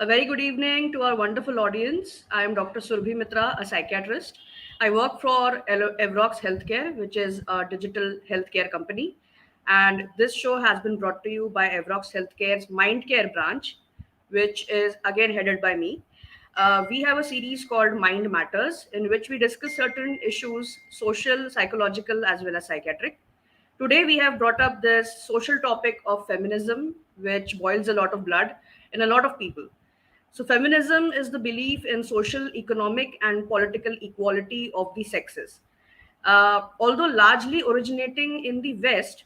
A very good evening to our wonderful audience. I am Dr. Surbhi Mitra, a psychiatrist. I work for Evrox Healthcare, which is a digital healthcare company. And this show has been brought to you by Evrox Healthcare's Mind Care branch, which is again headed by me. We have a series called Mind Matters, in which we discuss certain issues, social, psychological, as well as psychiatric. Today, we have brought up this social topic of feminism, which boils a lot of blood in a lot of people. So, feminism is the belief in social, economic, and political equality of the sexes. Although largely originating in the West,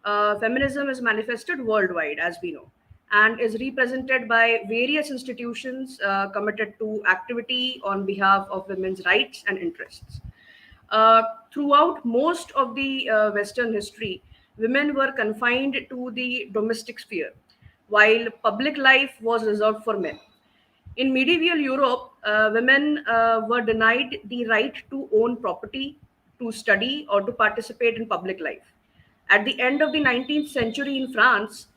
feminism is manifested worldwide, as we know, and is represented by various institutions committed to activity on behalf of women's rights and interests. Uh, Throughout most of the Western history, women were confined to the domestic sphere, while public life was reserved for men. In medieval Europe, women were denied the right to own property, to study, or to participate in public life. At the end of the 19th century in France,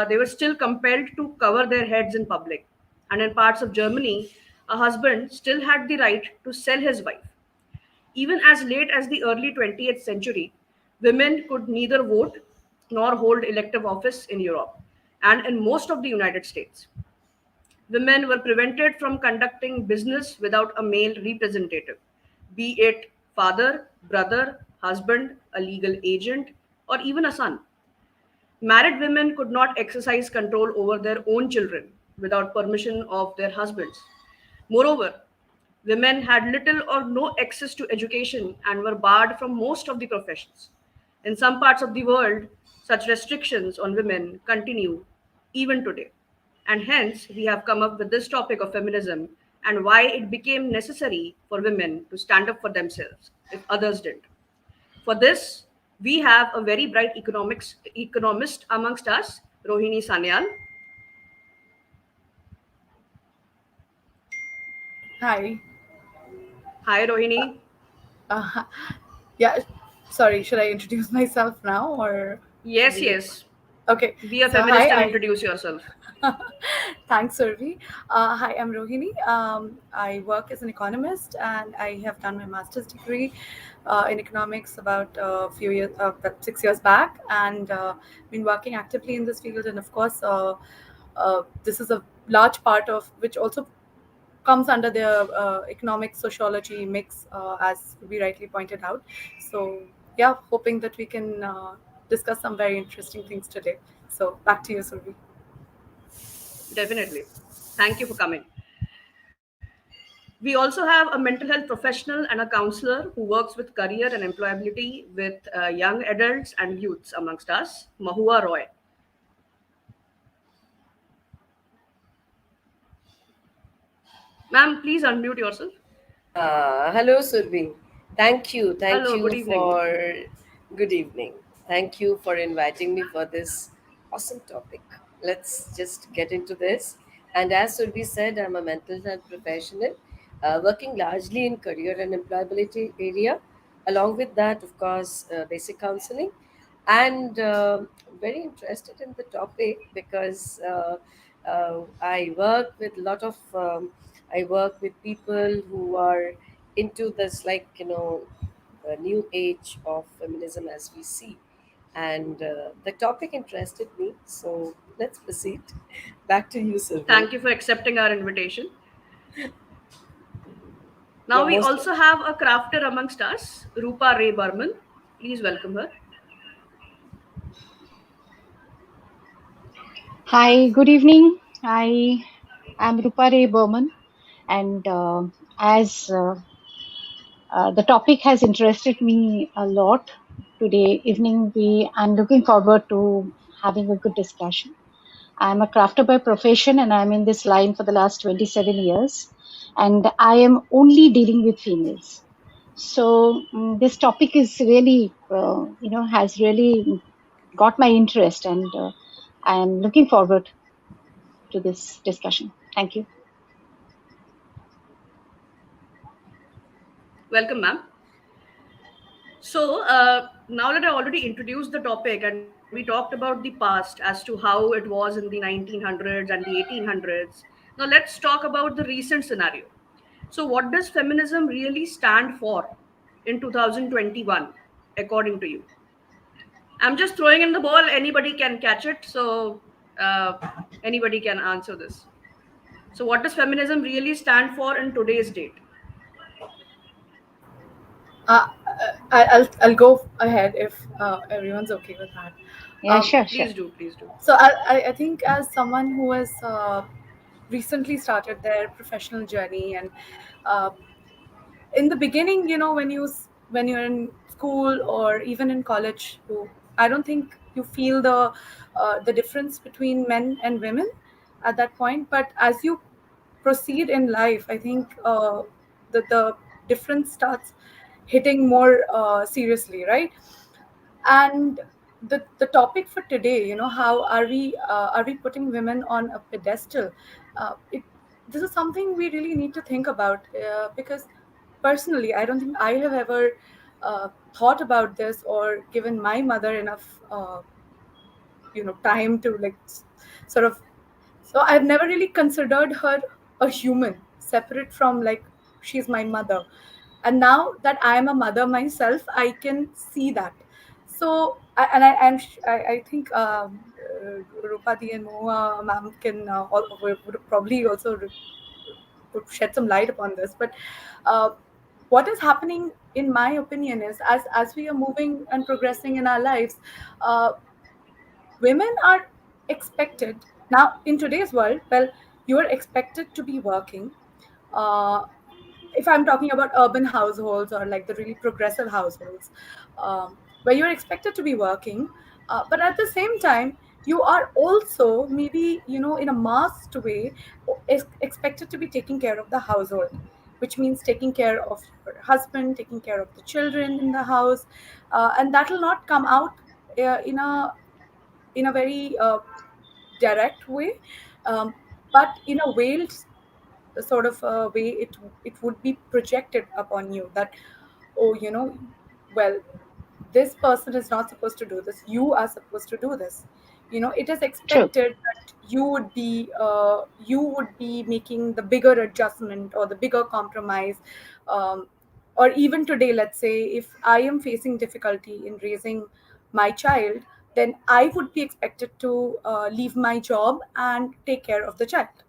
they were still compelled to cover their heads in public. And in parts of Germany, a husband still had the right to sell his wife. Even as late as the early 20th century, women could neither vote nor hold elective office in Europe and in most of the United States. Women were prevented from conducting business without a male representative, be it father, brother, husband, a legal agent, or even a son. Married women could not exercise control over their own children without permission of their husbands. Moreover, women had little or no access to education and were barred from most of the professions. In some parts of the world, such restrictions on women continue even today. And hence, we have come up with this topic of feminism and why it became necessary for women to stand up for themselves if others didn't. For this, we have a very bright economist amongst us, Rohini Sanyal. Hi. Hi, Rohini. Uh, yeah, sorry, should I introduce myself now or should Yes, we wait? yes. Okay, Be a so hi, feminist and introduce yourself. thanks, Survi. Hi, I'm Rohini. I work as an economist and I have done my master's degree in economics about a few years, about 6 years back, and been working actively in this field. And of course, this is a large part of which also comes under the economic sociology mix, as we rightly pointed out. So, yeah, hoping that we can discuss some very interesting things today. So, back to you, Survi. Definitely. Thank you for coming. We also have a mental health professional and a counselor who works with career and employability with young adults and youths amongst us, Mahua Roy. Ma'am, please unmute yourself. Hello, Surbhi. Thank Hello, good you evening. for good evening. Thank you for inviting me for this awesome topic. Let's just get into this. And as Surbhi said, I'm a mental health professional, working largely in career and employability area. Along with that, of course, basic counseling, and very interested in the topic because I work with a lot of I work with people who are into this, like, new age of feminism as we see. And the topic interested me. So let's proceed. Back to you, Sylvie. Thank you for accepting our invitation. Now You're we most also welcome. have a crafter amongst us, Rupa Ray Burman. Please welcome her. Hi, good evening. I am Rupa Ray Burman, and as the topic has interested me a lot today evening, I'm looking forward to having a good discussion. I'm a crafter by profession, and I'm in this line for the last 27 years, and I am only dealing with females. So this topic is really, has really got my interest, and I am looking forward to this discussion. Thank you. Welcome, ma'am. So, now that I already introduced the topic and we talked about the past as to how it was in the 1900s and the 1800s, now Now let's talk about the recent scenario. So, what does feminism really stand for in 2021, according to you? I'm just throwing in the ball. Anybody can catch it. So, uh, anybody can answer this. So, what does feminism really stand for in today's date? I'll go ahead if everyone's okay with that. Yeah, Um, sure, sure. Please do, please do. so I think as someone who has recently started their professional journey, and uh, in the beginning, when you're in school or even in college, I don't think you feel the difference between men and women at that point. But as you proceed in life, I think the difference starts hitting more seriously, right? And the topic for today, how are we putting women on a pedestal? This is something we really need to think about, because personally I don't think I have ever thought about this or given my mother enough time to sort of. So I've never really considered her a human separate from, like, she's my mother. And now that I am a mother myself, I can see that. So I think Rupati and Moa ma'am can would probably also would shed some light upon this. But uh, what is happening, in my opinion, is as we are moving and progressing in our lives, uh, women are expected now in today's world. Well, you are expected to be working. uh, if I'm talking about urban households or like the really progressive households, where you're expected to be working, but at the same time you are also, maybe, in a masked way, expected to be taking care of the household, which means taking care of your husband, taking care of the children in the house. And that will not come out in a very direct way, um, but in a veiled sort of way. It would be projected upon you that, oh, well, this person is not supposed to do this, you are supposed to do this. It is True. expected that you would be making the bigger adjustment or the bigger compromise. um, or even today, let's say, if I am facing difficulty in raising my child, then I would be expected to leave my job and take care of the child.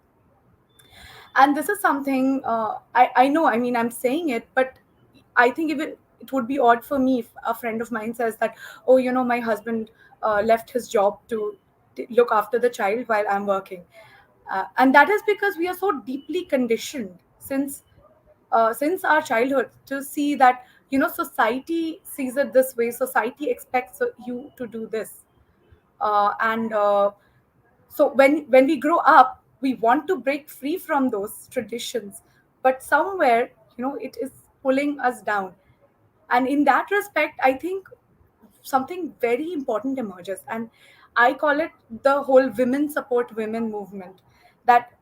And this is something, I know, I mean, I'm saying it, but I think even it would be odd for me if a friend of mine says that, oh, my husband left his job to look after the child while I'm working. And that is because we are so deeply conditioned since our childhood to see that, society sees it this way, society expects you to do this. And So when we grow up, we want to break free from those traditions, but somewhere, it is pulling us down. And in that respect, I think something very important emerges, and I call it the whole women support women movement. That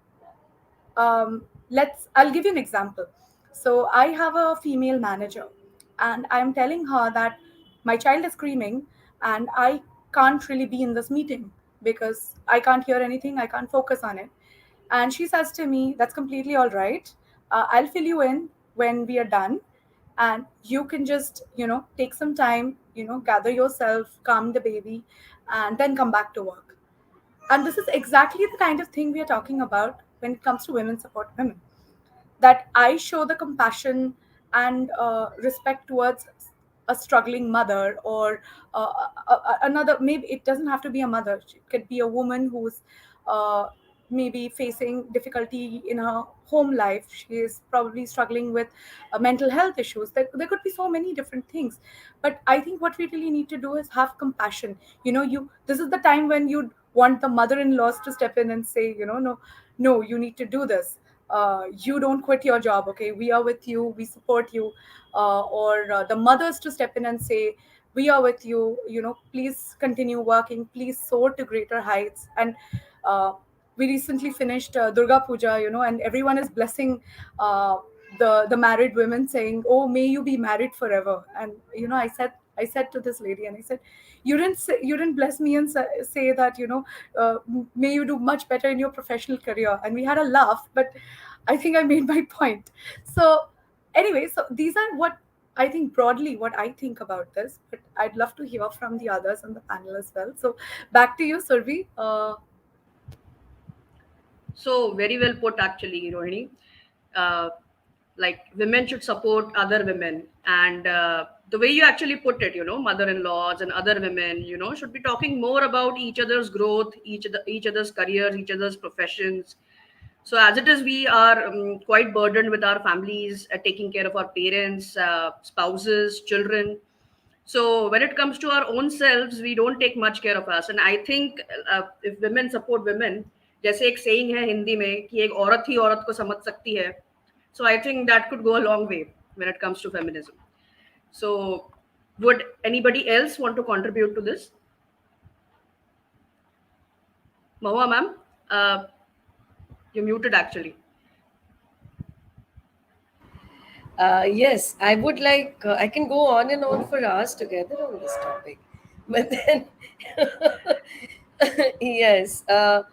I'll give you an example. So I have a female manager, and I'm telling her that my child is screaming, and I can't really be in this meeting because I can't hear anything, I can't focus on it. And she says to me, that's completely all right. I'll fill you in when we are done, and you can just, take some time, gather yourself, calm the baby, and then come back to work. And this is exactly the kind of thing we are talking about when it comes to women support women. That I show the compassion and respect towards a struggling mother, or another. Maybe it doesn't have to be a mother, it could be a woman who's uh, maybe facing difficulty in her home life. She is probably struggling with mental health issues. There could be so many different things. But I think what we really need to do is have compassion. This is the time when you want the mother-in-laws to step in and say, no, no, you need to do this. You don't quit your job, okay? We are with you, we support you. Or the mothers to step in and say, we are with you, please continue working, please soar to greater heights. And we recently finished Durga Puja, and everyone is blessing the married women, saying, oh, may you be married forever. And I I said to this lady, and I said, you didn't bless me and say that, may you do much better in your professional career. And we had a laugh, but I think I made my point. So anyway, so these are what I think broadly what I think about this, but I'd love to hear from the others on the panel as well. So back to you, Survi. So very well put, actually, Rohini. Uh, like women should support other women, and the way you actually put it, mother-in-laws and other women, should be talking more about each other's growth, each other's careers, each other's professions. So as it is, we are quite burdened with our families, taking care of our parents, spouses, children. So when it comes to our own selves, we don't take much care of us. And I think if women support women, जैसे एक saying है हिंदी में कि एक औरत ही औरत को समझ सकती है. So I think that could go a long way when it comes to feminism. So would anybody else want to contribute to this? Mahua ma'am, uh, you're muted actually. Yes, I would like, I can go on and on for hours together on this topic. But then, yes, where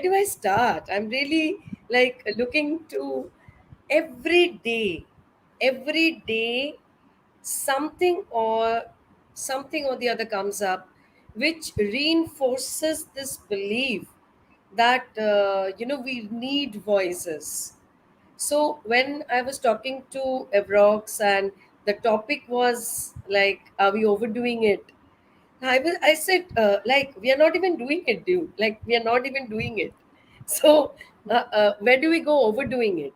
do I start? I'm really like looking to every day, every day, something or something or the other comes up which reinforces this belief that we need voices. So when I was talking to Evrox and the topic was like, are we overdoing it? I said, like, we are not even doing it, dude. Like, we are not even doing it. So, where do we go overdoing it?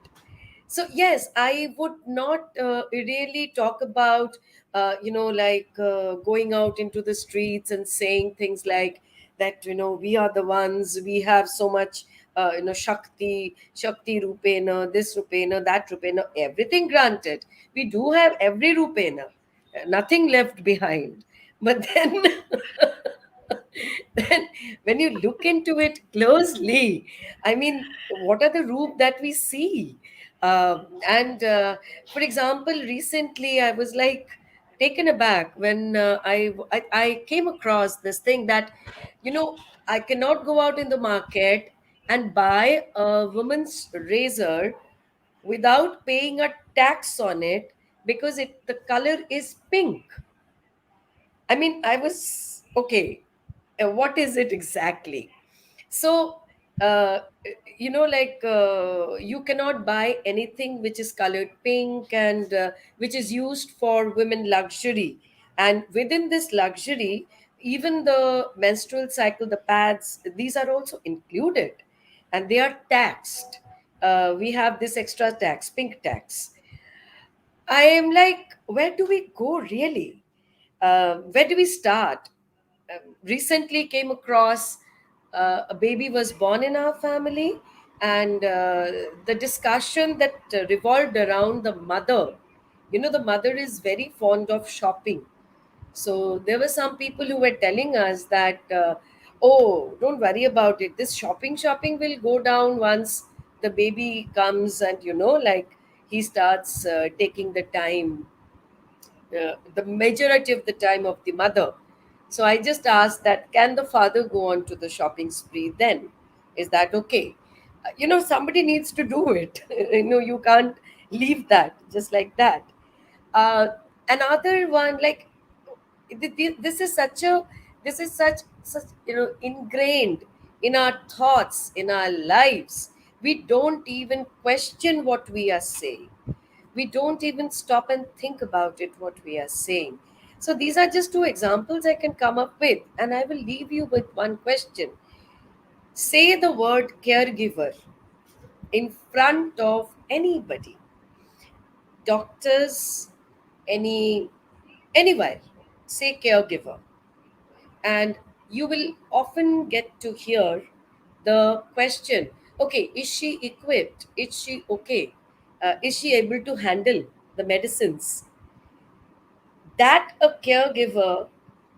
So yes, I would not really talk about going out into the streets and saying things like that, we are the ones, we have so much shakti rupena, this rupena, that rupena, everything granted. We do have every rupena, nothing left behind. But then then when you look into it closely, I mean, what are the roop that we see? And For example, recently I was like taken aback when I came across this thing that, I cannot go out in the market and buy a woman's razor without paying a tax on it because the color is pink. I mean, I was okay. What is it exactly? So, uh, you cannot buy anything which is colored pink and which is used for women luxury. And within this luxury, even the menstrual cycle, the pads, these are also included and they are taxed. We have this extra tax, pink tax. I am like, where do we go really? Where do we start? Recently came across a baby was born in our family, and the discussion that revolved around the mother. The mother is very fond of shopping. So there were some people who were telling us that, oh, don't worry about it. This shopping will go down once the baby comes and, like he starts taking the time, the majority of the time of the mother. So I just asked that, can the father go on to the shopping spree then? Is that okay? Somebody needs to do it. You can't leave that just like that. Uh, Another one, like, this is such ingrained in our thoughts, in our lives. We don't even question what we are saying. We don't even stop and think about it, what we are saying. So these are just two examples I can come up with, and I will leave you with one question. Say the word caregiver in front of anybody, doctors, anywhere. Say caregiver, and you will often get to hear the question, okay, is she equipped, is she okay, is she able to handle the medicines? That a caregiver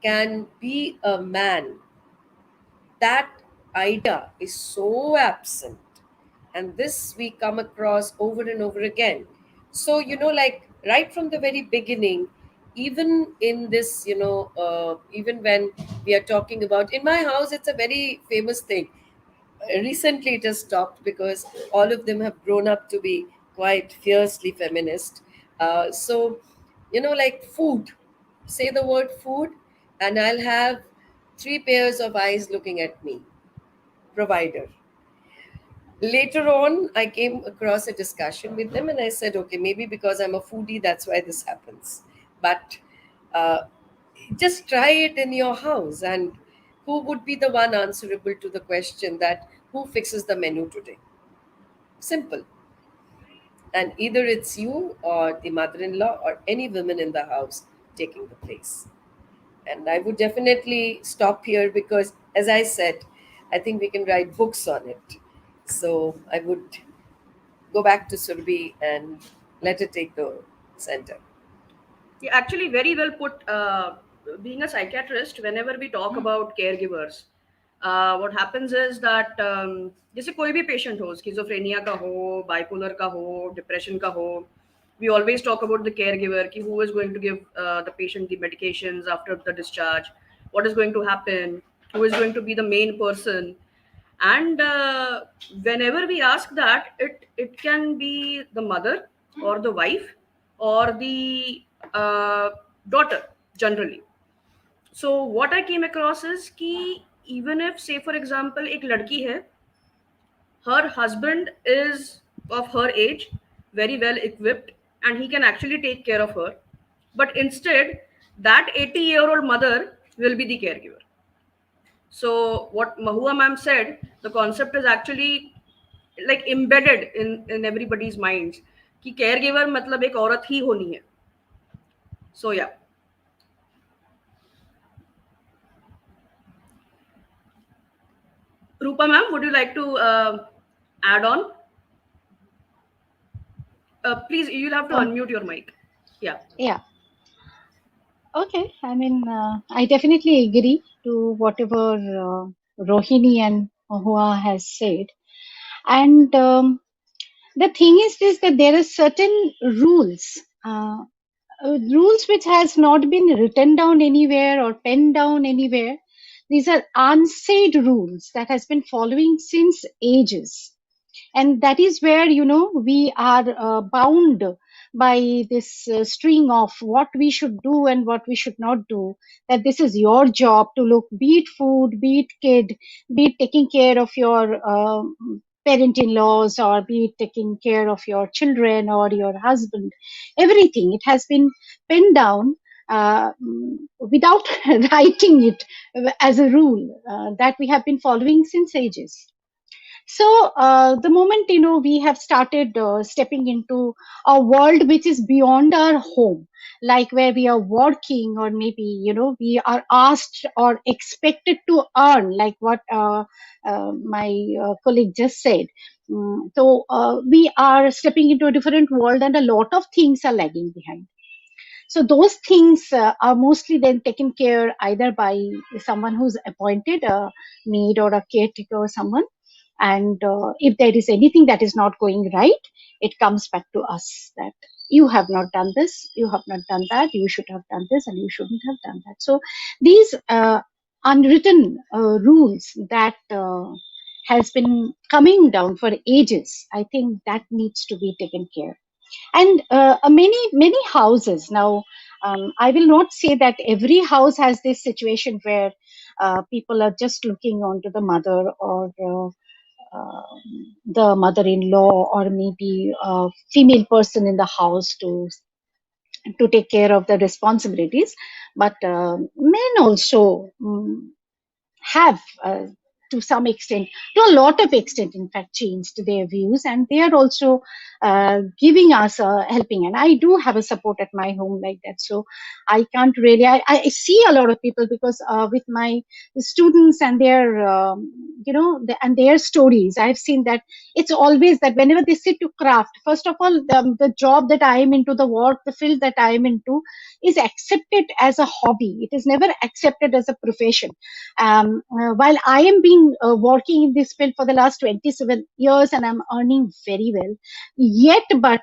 can be a man, that idea is so absent. And this we come across over and over again. So, like right from the very beginning, even in this, even when we are talking about, in my house, it's a very famous thing. Recently it has stopped because all of them have grown up to be quite fiercely feminist. So, like food, say the word food, and I'll have three pairs of eyes looking at me. Provider. Later on, I came across a discussion with them, and I said, okay, maybe because I'm a foodie, that's why this happens. But uh, just try it in your house, and who would be the one answerable to the question that who fixes the menu today? Simple. And either it's you or the mother-in-law or any women in the house taking the place. And I would definitely stop here because, as I said, I think we can write books on it. So I would go back to Surbi and let it take the center. Yeah, actually, very well put. Being a psychiatrist, whenever we talk about caregivers, what happens is that जैसे कोई भी patient हो, schizophrenia का हो, bipolar का हो, depression का हो, we always talk about the caregiver, कि who is going to give the patient the medications after the discharge, what is going to happen, who is going to be the main person, and whenever we ask that, it can be the mother or the wife or the uh, daughter generally. So what I came across is कि even if, say for example, एक लड़की है, her husband is of her age, very well equipped, and he can actually take care of her, but instead that 80-year-old mother will be the caregiver. So what Mahua ma'am said, the concept is actually like embedded in everybody's minds कि caregiver मतलब एक औरत ही होनी है. So yeah. Rupa ma'am, would you like to add on? Please, you'll have to Um, unmute your mic. Yeah. yeah. Okay. I mean, I definitely agree to whatever Rohini and Mahua has said. And the thing is this, that there are certain rules, rules which has not been written down anywhere or penned down anywhere. These are unsaid rules that has been following since ages, and that is where we are bound by this string of what we should do and what we should not do, that this is your job to look, be it food, be it kid, be it taking care of your parent-in-laws, or be it taking care of your children or your husband. Everything, it has been penned down without writing it as a rule that we have been following since ages. So the moment we have started stepping into a world which is beyond our home, like where we are working, or maybe we are asked or expected to earn, like what my colleague just said. So we are stepping into a different world, and a lot of things are lagging behind. So those things are mostly then taken care either by someone who's appointed, a maid or a caretaker or someone. And if there is anything that is not going right, it comes back to us that you have not done this, you have not done that, you should have done this, and you shouldn't have done that. So these unwritten rules that has been coming down for ages, I think that needs to be taken care. And many houses now, I will not say that every house has this situation where people are just looking onto the mother or the mother-in-law, or maybe a female person in the house to take care of the responsibilities, but men also have to some extent, to a lot of extent, in fact, changed their views, and they are also giving us a helping. And I do have a support at my home like that, so I can't really, I see a lot of people, because with my students and their and their stories, I've seen that it's always that whenever they sit to craft, first of all, the job that I am into, the work, the field that I am into, is accepted as a hobby. It is never accepted as a profession. While I am being been working in this field for the last 27 years, and I'm earning very well. Yet, but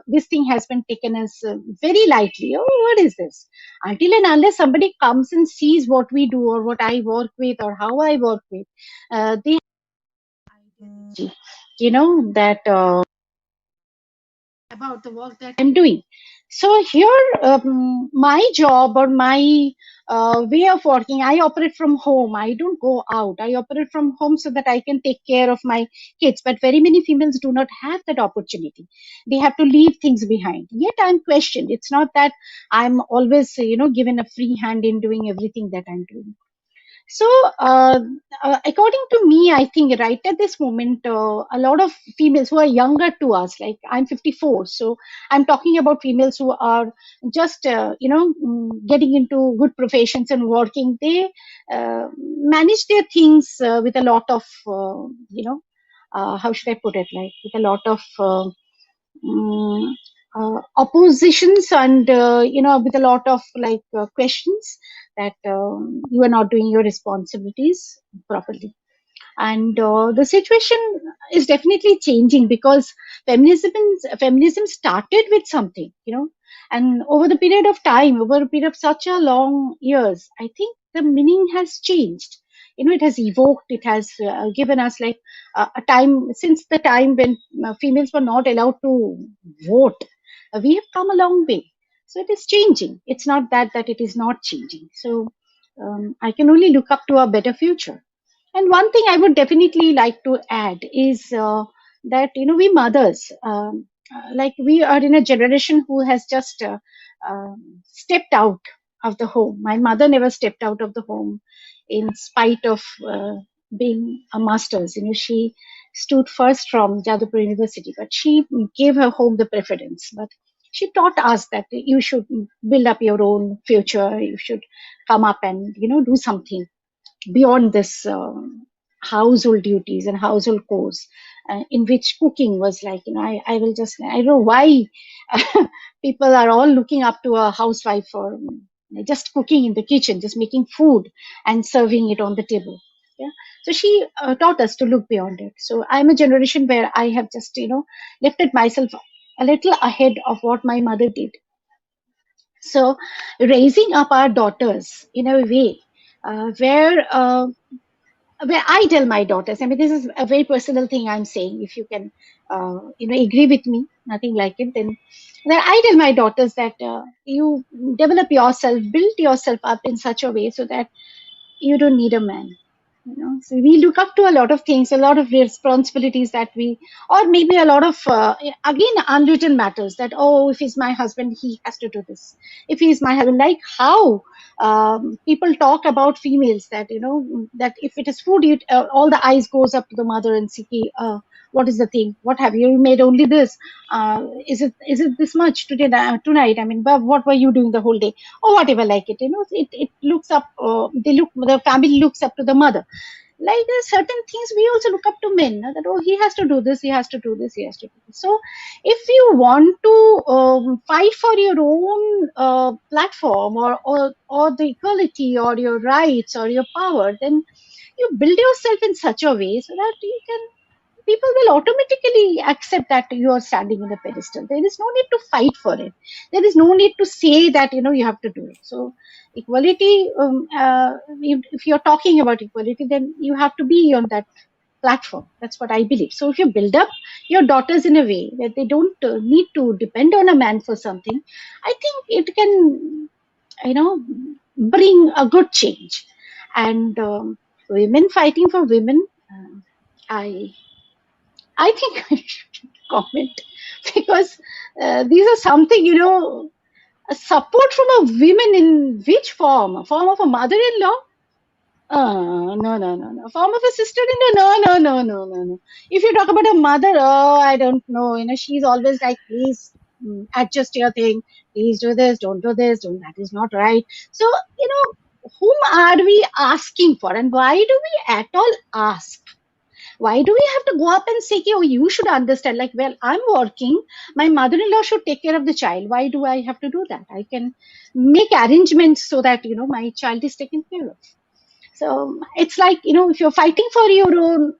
this thing has been taken as very lightly. Oh, what is this? Until and unless somebody comes and sees what we do, or what I work with, or how I work with, they that about the work that I'm doing. So here, my job, or my way of working, I operate from home. I don't go out. I operate from home so that I can take care of my kids. But very many females do not have that opportunity. They have to leave things behind. Yet I'm questioned. It's not that I'm always, given a free hand in doing everything that I'm doing. So, according to me, I think right at this moment, a lot of females who are younger to us, like I'm 54, so I'm talking about females who are just, getting into good professions and working. They manage their things with a lot of, how should I put it, like with a lot of mm, oppositions, and with a lot of questions that you are not doing your responsibilities properly. And the situation is definitely changing, because feminism started with something, and over the period of time, over a period of such a long years, I think the meaning has changed. It has evoked, it has given us like a time, since the time when females were not allowed to vote. We have come a long way, so it is changing. It's not that it is not changing. So I can only look up to a better future. And one thing I would definitely like to add is that we mothers, like we are in a generation who has just stepped out of the home. My mother never stepped out of the home, in spite of being a master's. She stood first from Jadavpur University, but she gave her home the preference. But she taught us that you should build up your own future. You should come up and do something beyond this household duties and household chores, in which cooking was like, I will just, I don't know why people are all looking up to a housewife for just cooking in the kitchen, just making food and serving it on the table. Yeah. So she taught us to look beyond it. So I'm a generation where I have just, lifted myself a little ahead of what my mother did. So raising up our daughters in a way where I tell my daughters, I mean, this is a very personal thing I'm saying. If you can, agree with me, nothing like it, then I tell my daughters that you develop yourself, build yourself up in such a way so that you don't need a man. So we look up to a lot of things, a lot of responsibilities that or maybe a lot of again unwritten matters, that if he's my husband, he has to do this. If he's my husband, like how people talk about females, that that if it is food, all the eyes goes up to the mother and see, what is the thing? What have you made? Only this? Is it this much today, tonight? I mean, what were you doing the whole day? Or whatever, like it. It looks up. The family looks up to the mother. Like there's certain things we also look up to men, that he has to do this, he has to do this, he has to do this. So if you want to fight for your own platform, or the equality, or your rights, or your power, then you build yourself in such a way so that people will automatically accept that you are standing in a pedestal. There is no need to fight for it. There is no need to say that you have to do it. So equality, if you're talking about equality, then you have to be on that platform. That's what I believe. So if you build up your daughters in a way that they don't need to depend on a man for something, I think it can bring a good change. And women fighting for women, I think I should comment, because these are something, a support from a women in which form? A form of a mother-in-law? No, no, no, no. Form of a sister-in-law? No, no, no, no, no, no. If you talk about a mother, I don't know. She's always like, please adjust your thing. Please do this. Don't do this. That is not right. So, whom are we asking for? And why do we at all ask? Why do we have to go up and say, oh, you should understand, like, well, I'm working, my mother-in-law should take care of the child. Why do I have to do that? I can make arrangements so that, my child is taken care of. So it's like, if you're fighting for your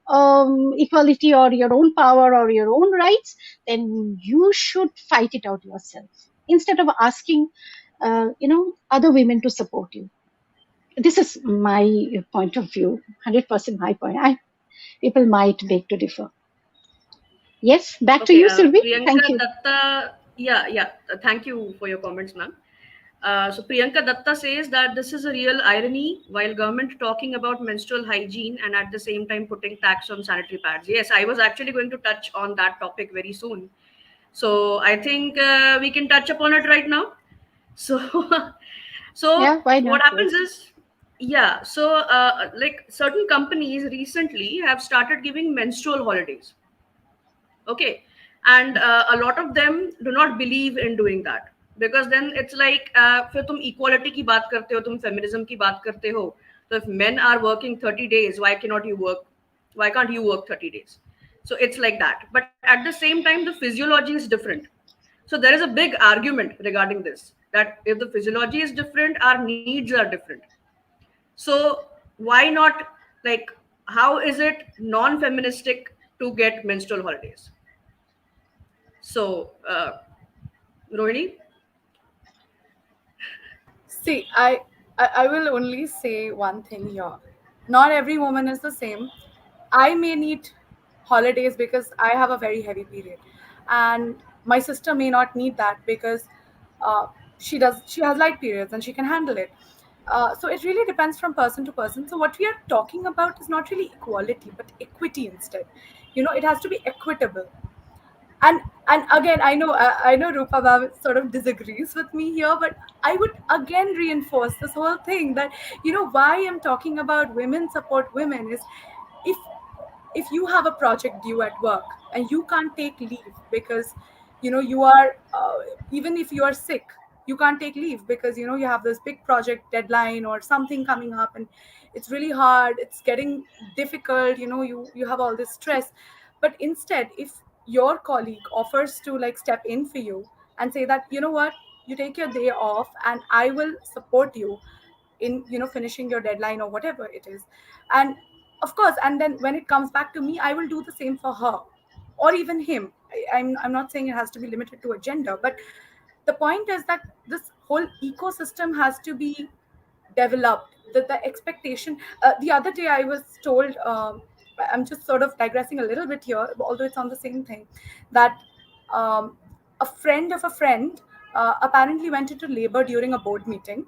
own equality or your own power or your own rights, then you should fight it out yourself instead of asking, other women to support you. This is my point of view, 100% my point. People might beg to differ. Yes, back to Okay, you, Sylvie. Priyanka Thank you. Datta, yeah, yeah. Thank you for your comments, ma'am. So Priyanka Datta says that this is a real irony while government talking about menstrual hygiene and at the same time putting tax on sanitary pads. Yes, I was actually going to touch on that topic very soon. So I think we can touch upon it right now. So, Yeah, so why not? what Yes. happens is, yeah. So like certain companies recently have started giving menstrual holidays. Okay, and a lot of them do not believe in doing that because then it's like फिर तुम equality की बात करते हो, तुम feminism की बात करते हो, so if men are working 30 days, why can't you work 30 days? So it's like that, but at the same time the physiology is different. So there is a big argument regarding this, that if the physiology is different, our needs are different. So why not, like, how is it non-feministic to get menstrual holidays? So, Rohini, See, I will only say one thing here. Not every woman is the same. I may need holidays because I have a very heavy period, and my sister may not need that because she has light periods and she can handle it. So it really depends from person to person. So what we are talking about is not really equality, but equity instead. It has to be equitable. And again, I know Rupa Bhav sort of disagrees with me here, but I would again reinforce this whole thing that why I'm talking about women support women is, if you have a project due at work and you can't take leave because you are even if you are sick, you can't take leave because you have this big project deadline or something coming up, and it's really hard, it's getting difficult, you have all this stress. But instead, if your colleague offers to like step in for you and say that, what, you take your day off and I will support you in finishing your deadline or whatever it is. And of course, and then when it comes back to me, I will do the same for her or even him. I'm not saying it has to be limited to a gender, but the point is that this whole ecosystem has to be developed. The expectation, the other day I was told, I'm just sort of digressing a little bit here, although it's on the same thing, that um, a friend of a friend apparently went into labor during a board meeting,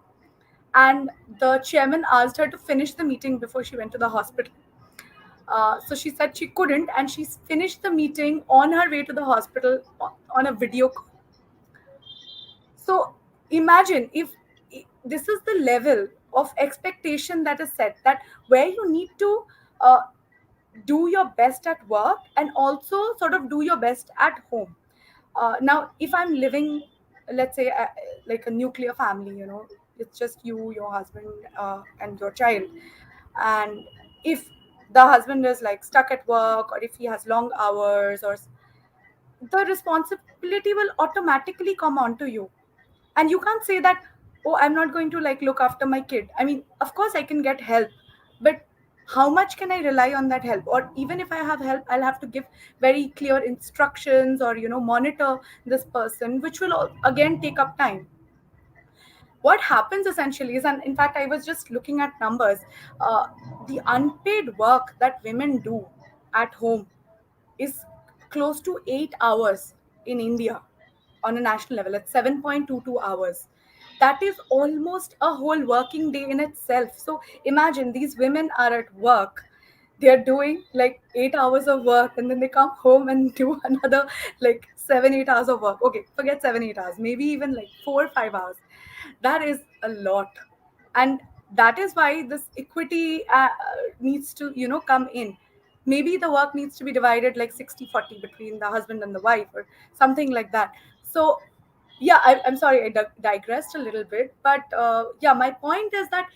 and the chairman asked her to finish the meeting before she went to the hospital. So she said she couldn't, and she finished the meeting on her way to the hospital on a video call. So imagine if this is the level of expectation that is set, that where you need to uh, do your best at work and also sort of do your best at home. Now, if I'm living, let's say, like a nuclear family, it's just you, your husband, and your child. And if the husband is like stuck at work, or if he has long hours, or the responsibility will automatically come onto you. And you can't say that, oh, I'm not going to like look after my kid. I mean, of course I can get help, but how much can I rely on that help? Or even if I have help, I'll have to give very clear instructions or monitor this person, which will again take up time. What happens essentially is, and in fact I was just looking at numbers, uh, the unpaid work that women do at home is close to 8 hours in India. On a national level, it's 7.22 hours. That is almost a whole working day in itself. So imagine these women are at work, they're doing like 8 hours of work, and then they come home and do another like 7-8 hours of work. Okay, forget 7-8 hours, maybe even like 4 or 5 hours. That is a lot. And that is why this equity needs to come in. Maybe the work needs to be divided like 60-40 between the husband and the wife or something like that. So yeah, I'm sorry, I digressed a little bit, but yeah, my point is that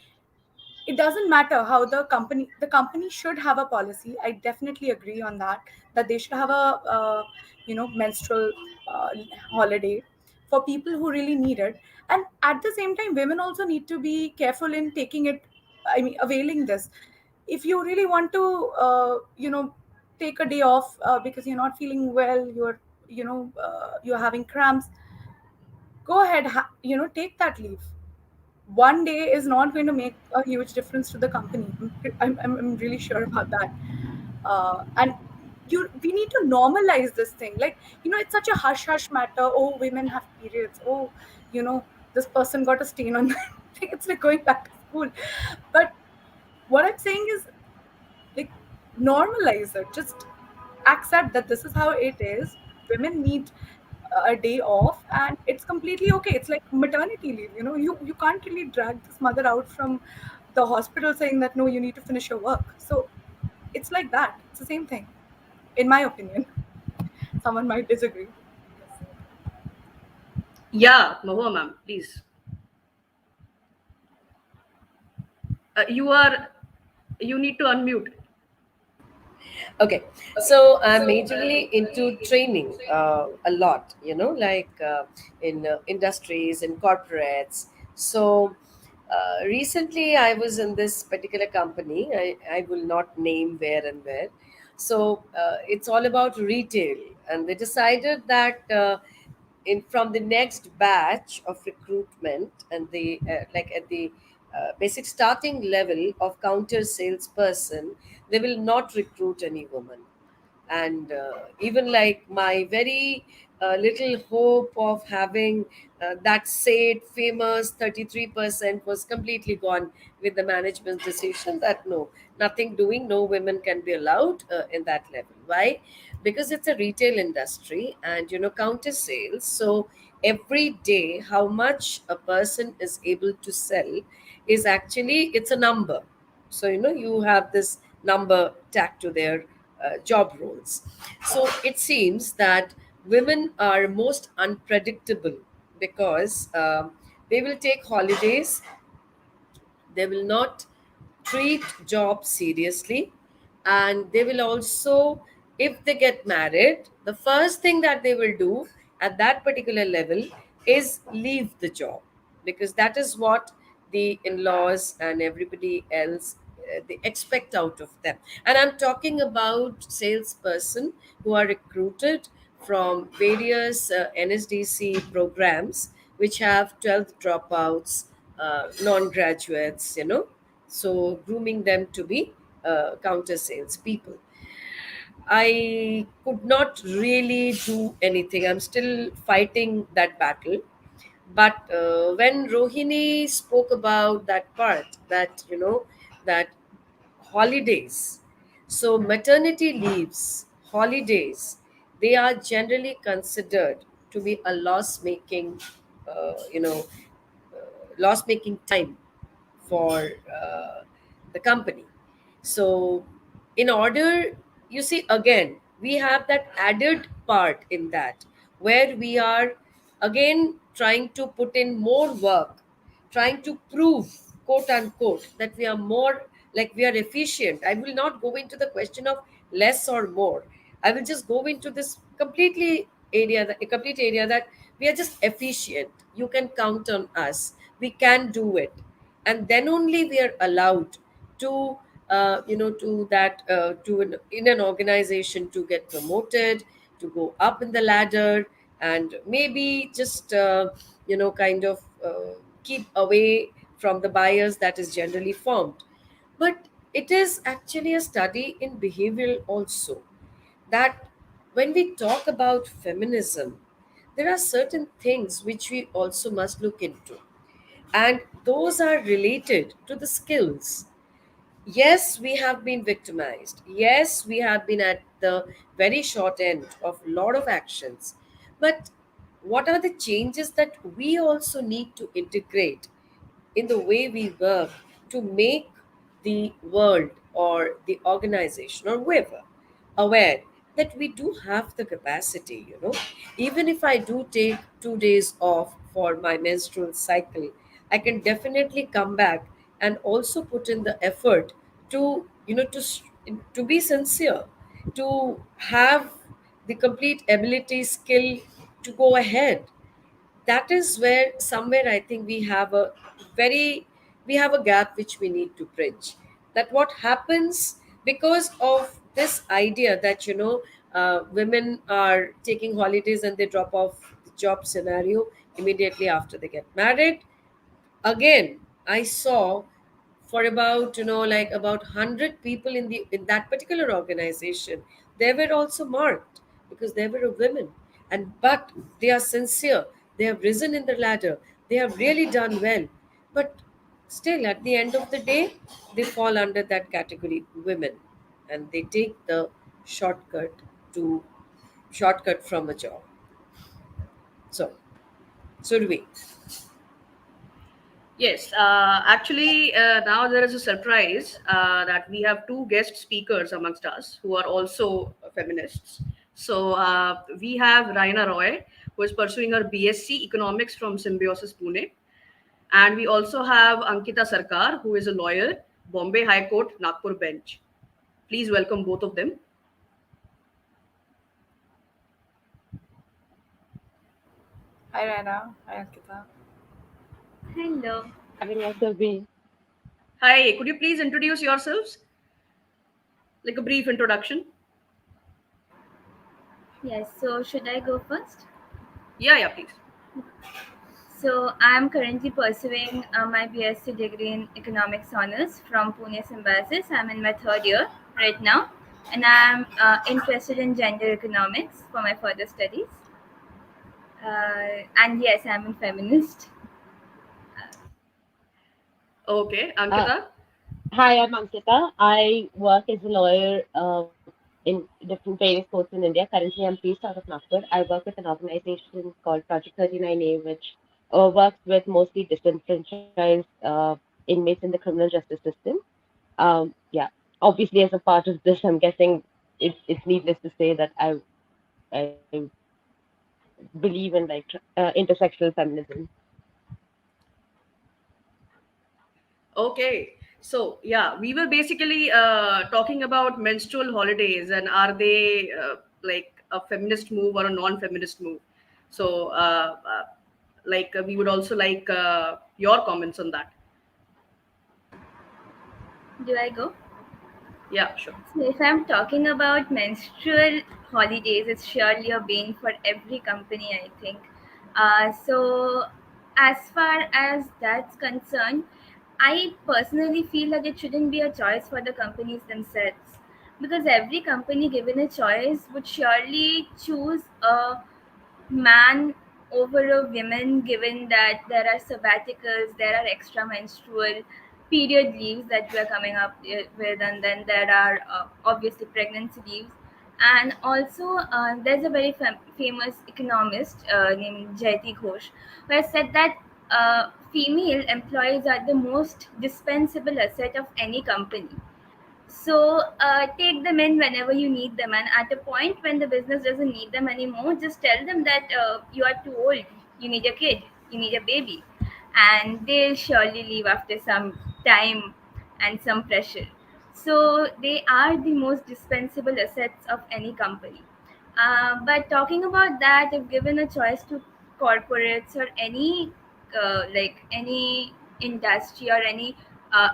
it doesn't matter how the company should have a policy. I definitely agree on that they should have a menstrual uh, holiday for people who really need it. And at the same time, women also need to be careful in taking it I mean, availing this. If you really want to, take a day off because you're not feeling well, you're having cramps, go ahead, take that leave. One day is not going to make a huge difference to the company. I'm really sure about that. And we need to normalize this thing. Like, it's such a hush hush matter. Oh, women have periods. Oh, this person got a stain on it's like going back to school. But what I'm saying is, like, normalize it. Just accept that this is how it is. Women need a day off, and it's completely okay. It's like maternity leave. You can't really drag this mother out from the hospital saying that no, you need to finish your work. So it's like that. It's the same thing, in my opinion. Someone might disagree. Yes. Yeah, Mahua ma'am, please. You are. You need to unmute. Okay, so I'm majorly into training a lot, like in industries, in corporates. So recently I was in this particular company. I will not name where and where. So it's all about retail, and they decided that in from the next batch of recruitment, and the like at the basic starting level of counter salesperson, they will not recruit any woman. And even like my very little hope of having that said famous 33% was completely gone with the management decision that no, nothing doing, no women can be allowed in that level. Why? Because it's a retail industry, and counter sales. So every day how much a person is able to sell is actually, it's a number. So you have this number tagged to their job roles. So it seems that women are most unpredictable because they will take holidays, they will not treat jobs seriously, and they will also, if they get married, the first thing that they will do at that particular level is leave the job, because that is what the in-laws and everybody else they expect out of them. And I'm talking about salesperson who are recruited from various NSDC programs which have 12th dropouts, non-graduates, so grooming them to be counter sales people. I could not really do anything. I'm still fighting that battle. But when Rohini spoke about that part, that that holidays, so maternity leaves, holidays, they are generally considered to be a loss making, loss making time for the company. So, in order, you see, again, we have that added part in that, where we are again trying to put in more work, trying to prove, quote unquote, that we are more, like we are efficient. I will not go into the question of less or more. I will just go into this completely area, a complete area, that we are just efficient. You can count on us. We can do it, and then only we are allowed to to that in an organization to get promoted, to go up in the ladder, and maybe just kind of keep away from the bias that is generally formed. But it is actually a study in behavioral also, that when we talk about feminism, there are certain things which we also must look into, and those are related to the skills. Yes, we have been victimized. Yes, we have been at the very short end of a lot of actions. But what are the changes that we also need to integrate in the way we work to make the world or the organization or whoever aware that we do have the capacity, even if I do take 2 days off for my menstrual cycle, I can definitely come back and also put in the effort to to be sincere, to have the complete ability, skill to go ahead. That is where somewhere I think we have a very we have a gap which we need to bridge. That what happens because of this idea that, women are taking holidays and they drop off the job scenario immediately after they get married. Again, I saw for about, like about 100 people in that particular organization, they were also marked because they were a women. And but they are sincere, they have risen in the ladder, they have really done well. But still, at the end of the day, they fall under that category, women, and they take the shortcut to shortcut from a job. So, Survi. Yes, actually, now there is a surprise that we have two guest speakers amongst us who are also feminists. So we have Raina Roy, who is pursuing her BSc Economics from Symbiosis Pune, and we also have Ankita Sarkar, who is a lawyer, Bombay High Court, Nagpur bench. Please welcome both of them. Hi, Raina. Hi, Ankita. Hello. Having also been. Hi, could you please introduce yourselves? Like a brief introduction. Yes, so should I go first? Yeah, yeah, please. So I'm currently pursuing my BSc degree in Economics Honors from Pune Symbiosis. I'm in my third year right now, and I'm interested in gender economics for my further studies. And yes, I'm a feminist. Okay, Uh, Ankita. Hi, I'm Ankita. I work as a lawyer in different various courts in India. Currently, I'm based out of Nagpur. I work with an organization called Project 39A, which works with mostly disenfranchised inmates in the criminal justice system. Yeah, obviously, as a part of this, I'm guessing it's needless to say that I believe in like intersectional feminism. Okay. So, yeah, we were basically talking about menstrual holidays and are they like a feminist move or a non feminist move? So, we would also like your comments on that. Do I go? Yeah, sure. So if I'm talking about menstrual holidays, it's surely a bane for every company, I think. So as far as that's concerned, I personally feel that it shouldn't be a choice for the companies themselves, because every company given a choice would surely choose a man over a women, given that there are sabbaticals, there are extra menstrual period leaves that we are coming up with, and then there are obviously pregnancy leaves. And also there's a very famous economist named Jayati Ghosh who has said that female employees are the most dispensable asset of any company. So take them in whenever you need them, and at a point when the business doesn't need them anymore, just tell them that you are too old, you need a kid, you need a baby, and they'll surely leave after some time and some pressure. So they are the most dispensable assets of any company. But talking about that, if given a choice to corporates or any any industry or any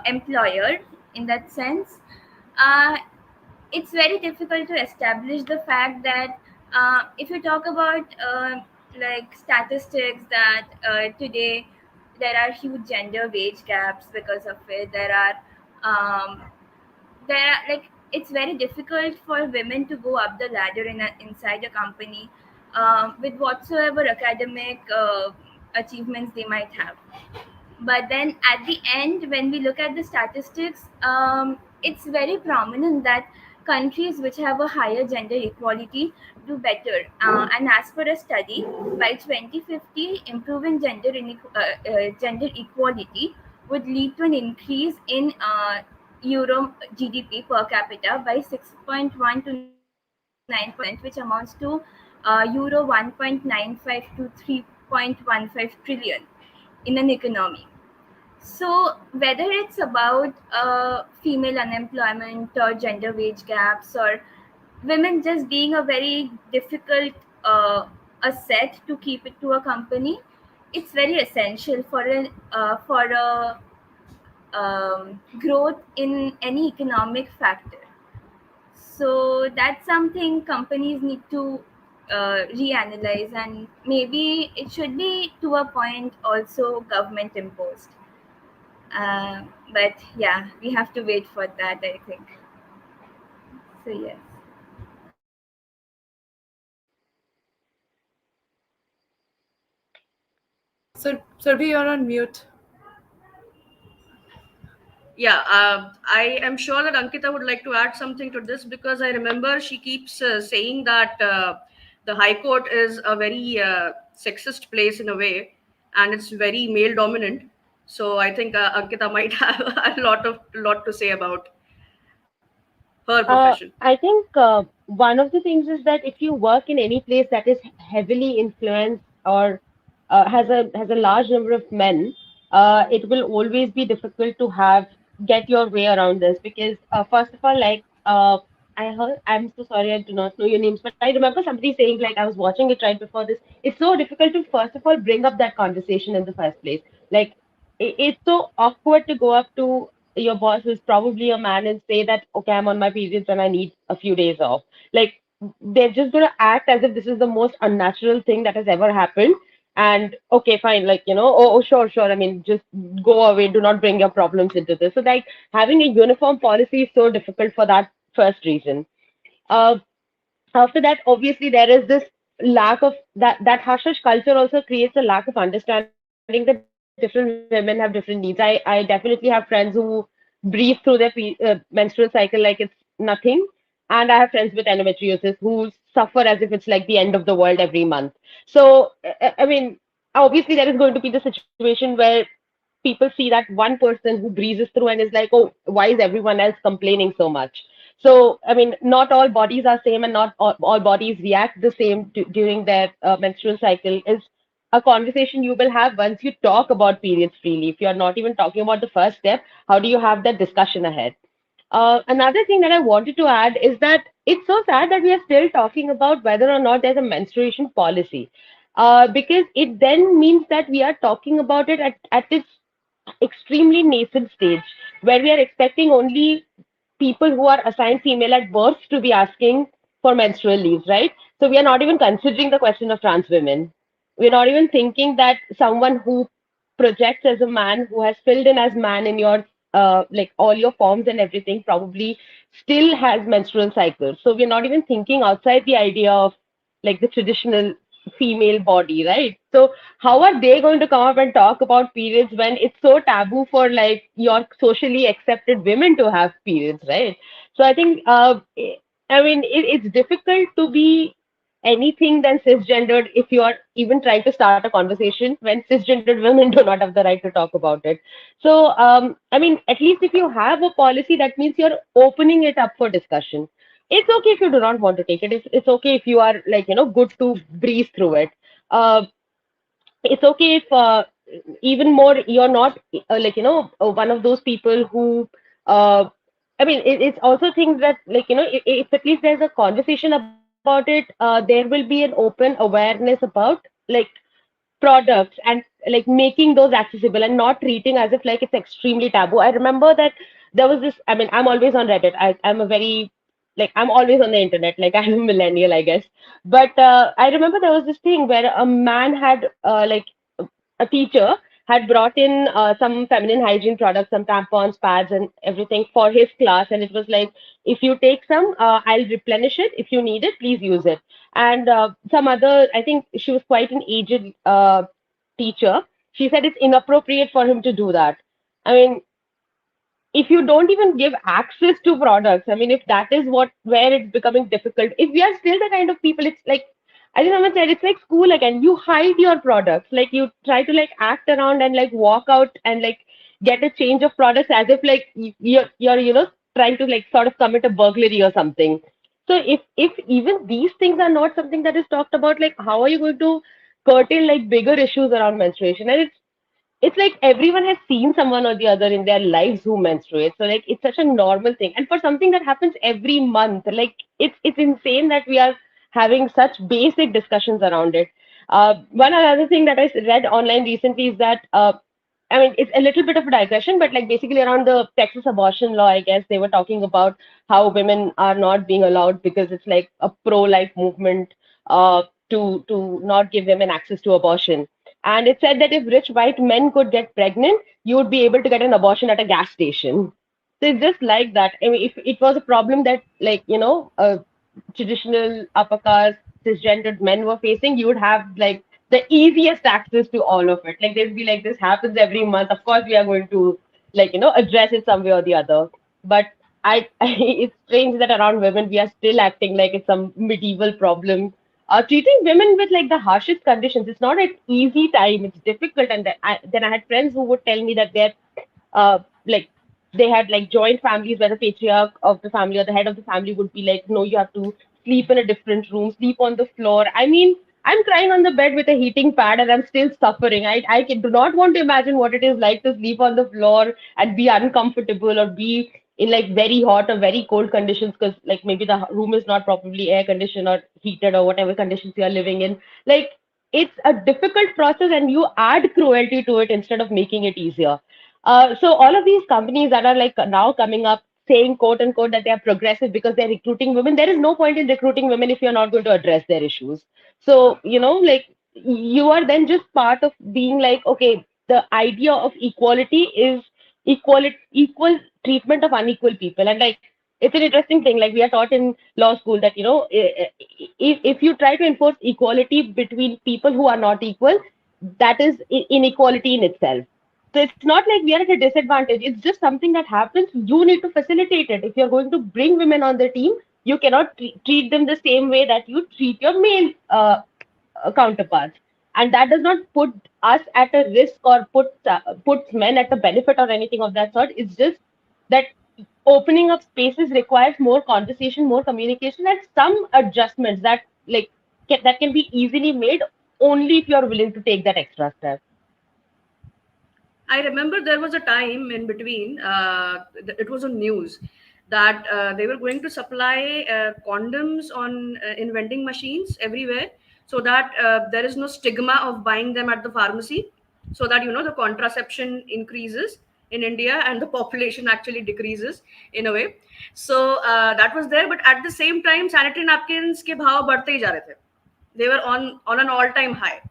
employer in that sense, uh, it's very difficult to establish the fact that if you talk about like statistics that today there are huge gender wage gaps. Because of it, um, there are like it's very difficult for women to go up the ladder inside a company with whatsoever academic achievements they might have. But then at the end, when we look at the statistics, it's very prominent that countries which have a higher gender equality do better. And as per a study, by 2050, improving gender equality would lead to an increase in euro GDP per capita by 6.1 to 9%, which amounts to euro 1.95 to 3.15 trillion in an economy. So, whether it's about female unemployment or gender wage gaps or women just being a very difficult asset to keep it to a company, it's very essential for a growth in any economic factor. So that's something companies need to reanalyze, and maybe it should be to a point also government imposed. But yeah, we have to wait for that, I think. So yes. So, Surabhi, you're on mute. Yeah, I am sure that Ankita would like to add something to this, because I remember she keeps saying that the High Court is a very sexist place in a way, and it's very male dominant. So I think Ankita might have a lot to say about her profession. I think one of the things is that if you work in any place that is heavily influenced or has a large number of men, it will always be difficult to have get your way around this because first of all, like I heard, I'm so sorry, I do not know your names, but I remember somebody saying like I was watching it right before this. It's so difficult to first of all bring up that conversation in the first place. Like it's so awkward to go up to your boss who's probably a man and say that okay, I'm on my periods and I need a few days off. Like they're just going to act as if this is the most unnatural thing that has ever happened. And okay, fine, like oh sure, sure, I mean just go away, do not bring your problems into this. So like having a uniform policy is so difficult for that first reason. uh, After that, obviously there is this lack of that hush hush culture also creates a lack of understanding that different women have different needs. I definitely have friends who breathe through their menstrual cycle like it's nothing, and I have friends with endometriosis who suffer as if it's like the end of the world every month. So I mean, obviously there is going to be the situation where people see that one person who breezes through and is like, oh, why is everyone else complaining so much? So, I mean, not all bodies are same and not all bodies react the same during their menstrual cycle is a conversation you will have once you talk about periods freely. If you're not even talking about the first step, how do you have that discussion ahead? Another thing that I wanted to add is that it's so sad that we are still talking about whether or not there's a menstruation policy. Because it then means that we are talking about it at its extremely nascent stage where we are expecting only people who are assigned female at birth to be asking for menstrual leaves, right? So we are not even considering the question of trans women. We're not even thinking that someone who projects as a man, who has filled in as man in your like all your forms and everything, probably still has menstrual cycles. So we're not even thinking outside the idea of like the traditional female body, right? So how are they going to come up and talk about periods when it's so taboo for like your socially accepted women to have periods, right? So I think I mean it's difficult to be anything than cisgendered if you are even trying to start a conversation when cisgendered women do not have the right to talk about it. So I mean, at least if you have a policy, that means you're opening it up for discussion. It's okay if you do not want to take it. It's okay if you are like good to breeze through it. uh, it's okay if even more you're not like one of those people who uh, I mean it's also things that like if at least there's a conversation about it, there will be an open awareness about like products and like making those accessible and not treating as if like it's extremely taboo. I remember that there was this, I mean, I'm always on Reddit. I'm a very like I'm always on the internet, like I'm a millennial, I guess. But I remember there was this thing where a man had like a teacher had brought in some feminine hygiene products, some tampons, pads, and everything for his class. And it was like, if you take some, I'll replenish it. If you need it, please use it. And some other, I think she was quite an aged teacher. She said it's inappropriate for him to do that. I mean, if you don't even give access to products, I mean, if that is what where it's becoming difficult, if we are still the kind of people, it's like I think someone said it's like school again. You hide your products, like you try to like act around and like walk out and like get a change of products as if like you're trying to like sort of commit a burglary or something. So if even these things are not something that is talked about, like how are you going to curtail like bigger issues around menstruation? And it's like everyone has seen someone or the other in their lives who menstruate. So like it's such a normal thing. And for something that happens every month, like it's insane that we are having such basic discussions around it. One other thing that I read online recently is that I mean, it's a little bit of a digression, but like basically around the Texas abortion law, I guess they were talking about how women are not being allowed because it's like a pro-life movement to not give women access to abortion. And it said that if rich white men could get pregnant, you would be able to get an abortion at a gas station. So it's just like that. I mean, if it was a problem that, like, traditional upper caste cisgendered men were facing, you would have like the easiest access to all of it. Like they'd be like, this happens every month. Of course, we are going to address it some way or the other. But it's strange that around women we are still acting like it's some medieval problem. Treating women with like the harshest conditions. It's not an easy time. It's difficult. And then I had friends who would tell me that they're like they had like joint families where the patriarch of the family or the head of the family would be like, no, you have to sleep in a different room, sleep on the floor. I mean, I'm crying on the bed with a heating pad and I'm still suffering. Do not want to imagine what it is like to sleep on the floor and be uncomfortable or be in like very hot or very cold conditions because like maybe the room is not properly air conditioned or heated or whatever conditions you are living in. Like it's a difficult process and you add cruelty to it instead of making it easier. So all of these companies that are like now coming up saying quote unquote that they are progressive because they're recruiting women, there is no point in recruiting women if you're not going to address their issues. So, like you are then just part of being like, okay, the idea of equality is equal treatment of unequal people. And like it's an interesting thing. Like we are taught in law school that, if you try to enforce equality between people who are not equal, that is inequality in itself. So it's not like we are at a disadvantage. It's just something that happens. You need to facilitate it. If you're going to bring women on the team, you cannot treat them the same way that you treat your male counterparts. And that does not put us at a risk or puts men at a benefit or anything of that sort. It's just that opening up spaces requires more conversation, more communication, and some adjustments that can be easily made only if you're willing to take that extra step. I remember there was a time in between, it was on news that they were going to supply condoms on in vending machines everywhere so that there is no stigma of buying them at the pharmacy, so that the contraception increases in India and the population actually decreases in a way. So that was there, but at the same time sanitary napkins ke bhav badhte hi ja rahe the. They were on an all time high.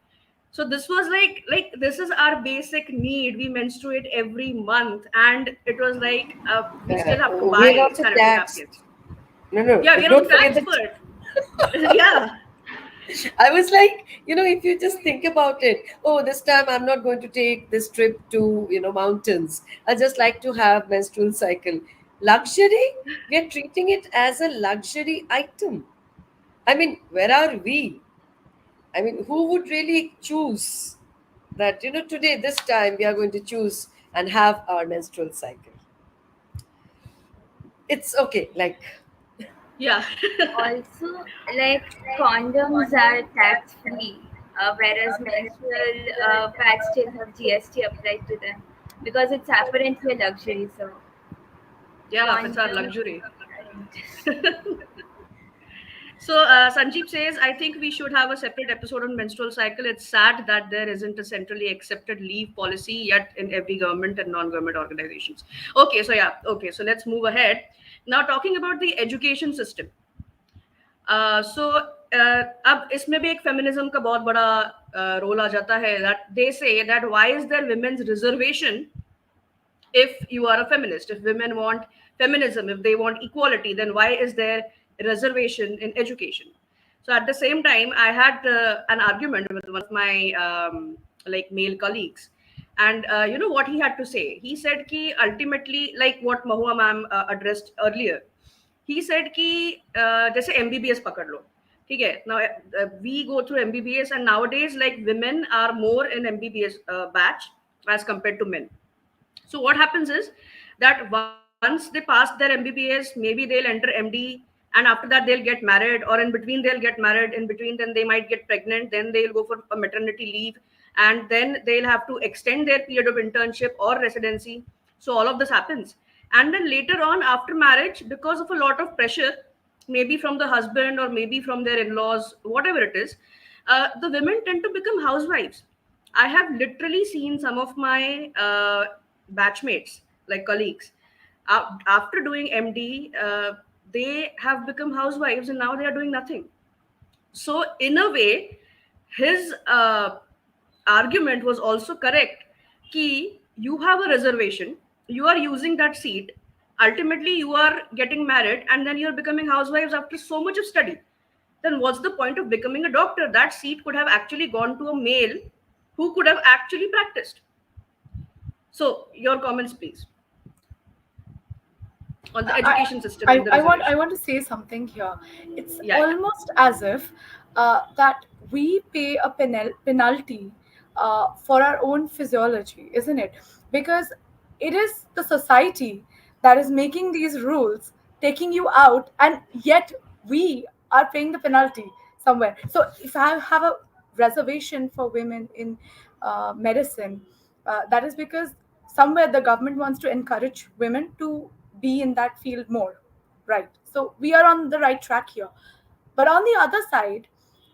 So this was like this is our basic need. We menstruate every month, and it was like we still have to We are buy also sanitary taxed. napkins. No, no, Yeah, we are also don't forget taxed that. for it. Yeah. I was like, if you just think about it, oh, this time I'm not going to take this trip to, mountains. I just like to have menstrual cycle. Luxury? We are treating it as a luxury item. I mean, where are we? I mean, who would really choose that, today, this time, we are going to choose and have our menstrual cycle? It's okay. Like, Yeah. Also, like condoms are tax free, whereas menstrual pads still have GST applied to them because it's apparently a luxury. So Yeah, it's our condoms, luxury. right. So Sanjeev says, I think we should have a separate episode on menstrual cycle. It's sad that there isn't a centrally accepted leave policy yet in every government and non-government organizations. Okay, so yeah, okay, so let's move ahead. Now talking about the education system. सो अब इसमें भी एक feminism का बहुत बड़ा role आ जाता है that they say that why is there women's reservation if you are a feminist. If women want feminism, if they want equality, then why is there reservation in education? So at the same time I had an argument with one of my like male colleagues, and you know what he had to say. He said ki ultimately, like what Mahua ma'am addressed earlier, he said कि जैसे MBBS पकड़ लो, ठीक है. Now we go through MBBS, and nowadays like women are more in MBBS batch as compared to men. So what happens is that once they pass their MBBS, maybe they'll enter MD, and after that they'll get married, or in between they'll get married, in between then they might get pregnant, then they'll go for a maternity leave, and then they'll have to extend their period of internship or residency. So all of this happens, and then later on after marriage, because of a lot of pressure, maybe from the husband or maybe from their in-laws, whatever it is, the women tend to become housewives. I have literally seen some of my batchmates, like colleagues, after doing MD, they have become housewives and now they are doing nothing. So, in a way, his argument was also correct. Ki you have a reservation, you are using that seat. Ultimately, you are getting married, and then you are becoming housewives after so much of study. Then what's the point of becoming a doctor? That seat could have actually gone to a male who could have actually practiced. So, your comments, please, on the I, education system and the I reservation. want to say something here. It's Yeah, yeah. almost as if that we pay a penalty for our own physiology, isn't it? Because it is the society that is making these rules, taking you out, and yet we are paying the penalty somewhere. So if I have a reservation for women in medicine, that is because somewhere the government wants to encourage women to be in that field more, right? So we are on the right track here. But on the other side,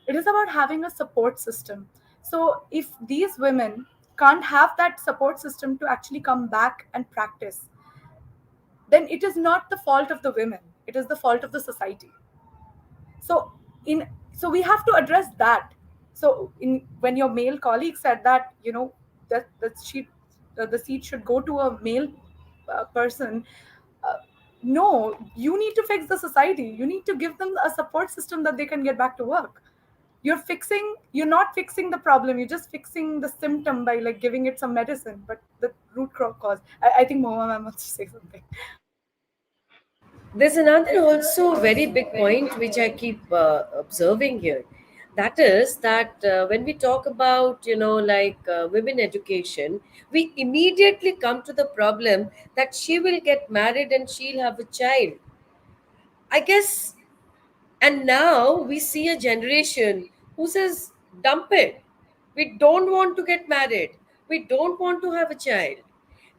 it is about having a support system. So if these women can't have that support system to actually come back and practice, then it is not the fault of the women, it is the fault of the society. So in so we have to address that. So in when your male colleague said that, the seat should go to a male person, uh, no, you need to fix the society, you need to give them a support system that they can get back to work. You're not fixing the problem, you're just fixing the symptom by like giving it some medicine, but the cause, I think Mohammed wants to say something. There's another also very big point which I keep observing here. That is that when we talk about, women education, we immediately come to the problem that she will get married and she'll have a child. I guess, and now we see a generation who says, dump it. We don't want to get married. We don't want to have a child.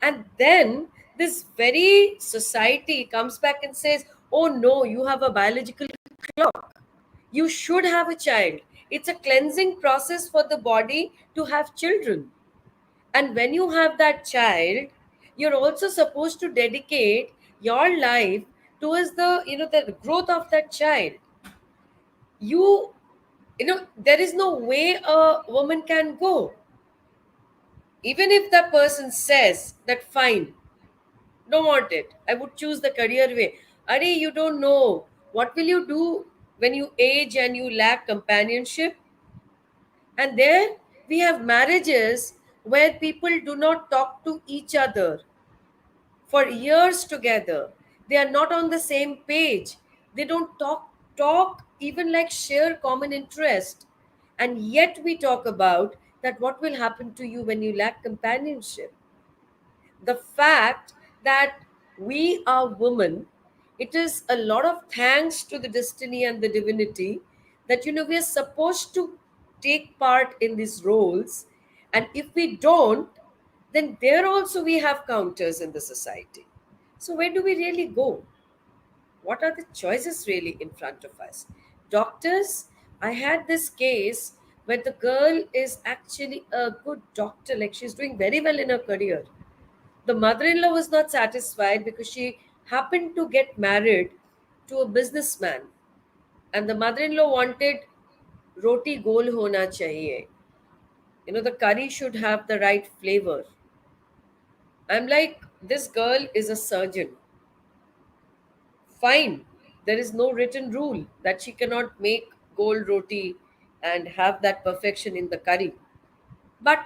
And then this very society comes back and says, oh no, you have a biological clock. You should have a child. It's a cleansing process for the body to have children. And when you have that child, you're also supposed to dedicate your life towards the growth of that child. You you know there is no way a woman can go, even if that person says that fine, don't want it, I would choose the career way. Are you don't know what will you do when you age and you lack companionship. And there we have marriages where people do not talk to each other for years together. They are not on the same page. They don't talk even like share common interest. And yet we talk about that what will happen to you when you lack companionship. The fact that we are women, it is a lot of thanks to the destiny and the divinity that we are supposed to take part in these roles. And if we don't, then there also we have counters in the society. So where do we really go? What are the choices really in front of us? Doctors, I had this case where the girl is actually a good doctor, like she's doing very well in her career. The mother-in-law was not satisfied because she happened to get married to a businessman, and the mother-in-law wanted roti gol hona chahiye. The curry should have the right flavor. I'm like, this girl is a surgeon. Fine, there is no written rule that she cannot make gold roti and have that perfection in the curry. But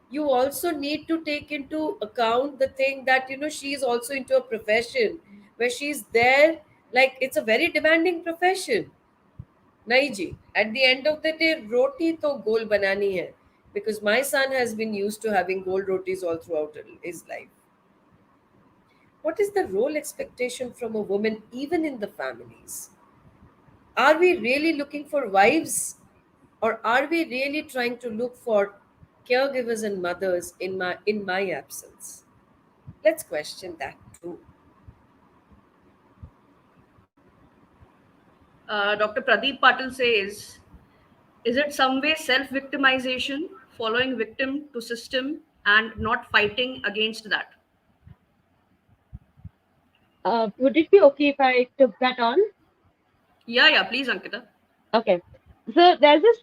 you also need to take into account the thing that she is also into a profession where she's there, like it's a very demanding profession. Naiji, at the end of the day, roti to gol banani hai, because my son has been used to having gold rotis all throughout his life. What is the role expectation from a woman even in the families? Are we really looking for wives, or are we really trying to look for caregivers and mothers in my absence? Let's question that too. Dr. Pradeep Patil says, is it some way self victimization following victim to system and not fighting against that. Would it be okay if I took that on? Yeah, yeah, please, Ankita. Okay. So there's this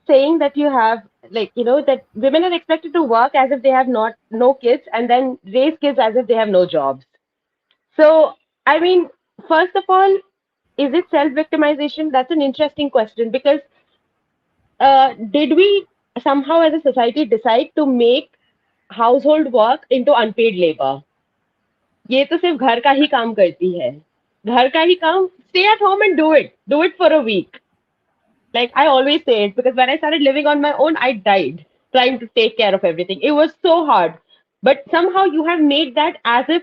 saying that you have, like, that women are expected to work as if they have not no kids and then raise kids as if they have no jobs. So, I mean, first of all, is it self-victimization? That's an interesting question because did we somehow as a society decide to make household work into unpaid labor? ये तो सिर्फ घर का ही काम करती है. घर का ही काम, stay at home and do it for a week. Like I always say it because when I started living on my own, I died trying to take care of everything. It was so hard. But somehow you have made that as if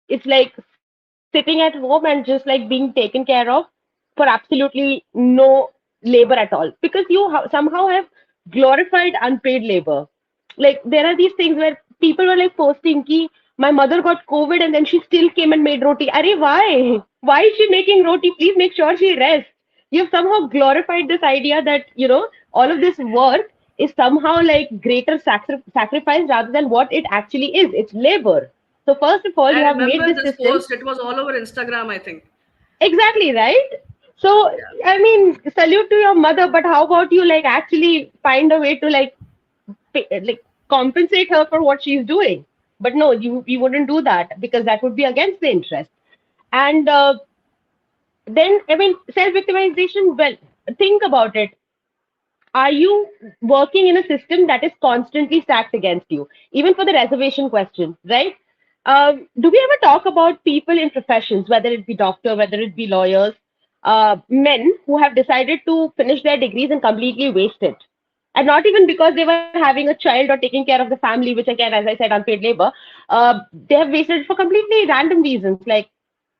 it's like sitting at home and just like being taken care of for absolutely no labor at all. Because you somehow have glorified unpaid labor. Like there are these things where people were like posting ki my mother got COVID and then she still came and made roti. Arey, why? Why is she making roti? Please make sure she rests. You've somehow glorified this idea that, all of this work is somehow like greater sacrifice rather than what it actually is. It's labor. So first of all, I you have made remember this this system. post. It was all over Instagram, I think. Exactly, right? So, Yeah. I mean, salute to your mother, but how about you like actually find a way to like compensate her for what she's doing? But no, you wouldn't do that because that would be against the interest. And then, I mean, self-victimization, well, think about it. Are you working in a system that is constantly stacked against you? Even for the reservation question, right? Do we ever talk about people in professions, whether it be doctor, whether it be lawyers, men who have decided to finish their degrees and completely waste it? And not even because they were having a child or taking care of the family, which again, as I said, unpaid labor. They have wasted it for completely random reasons like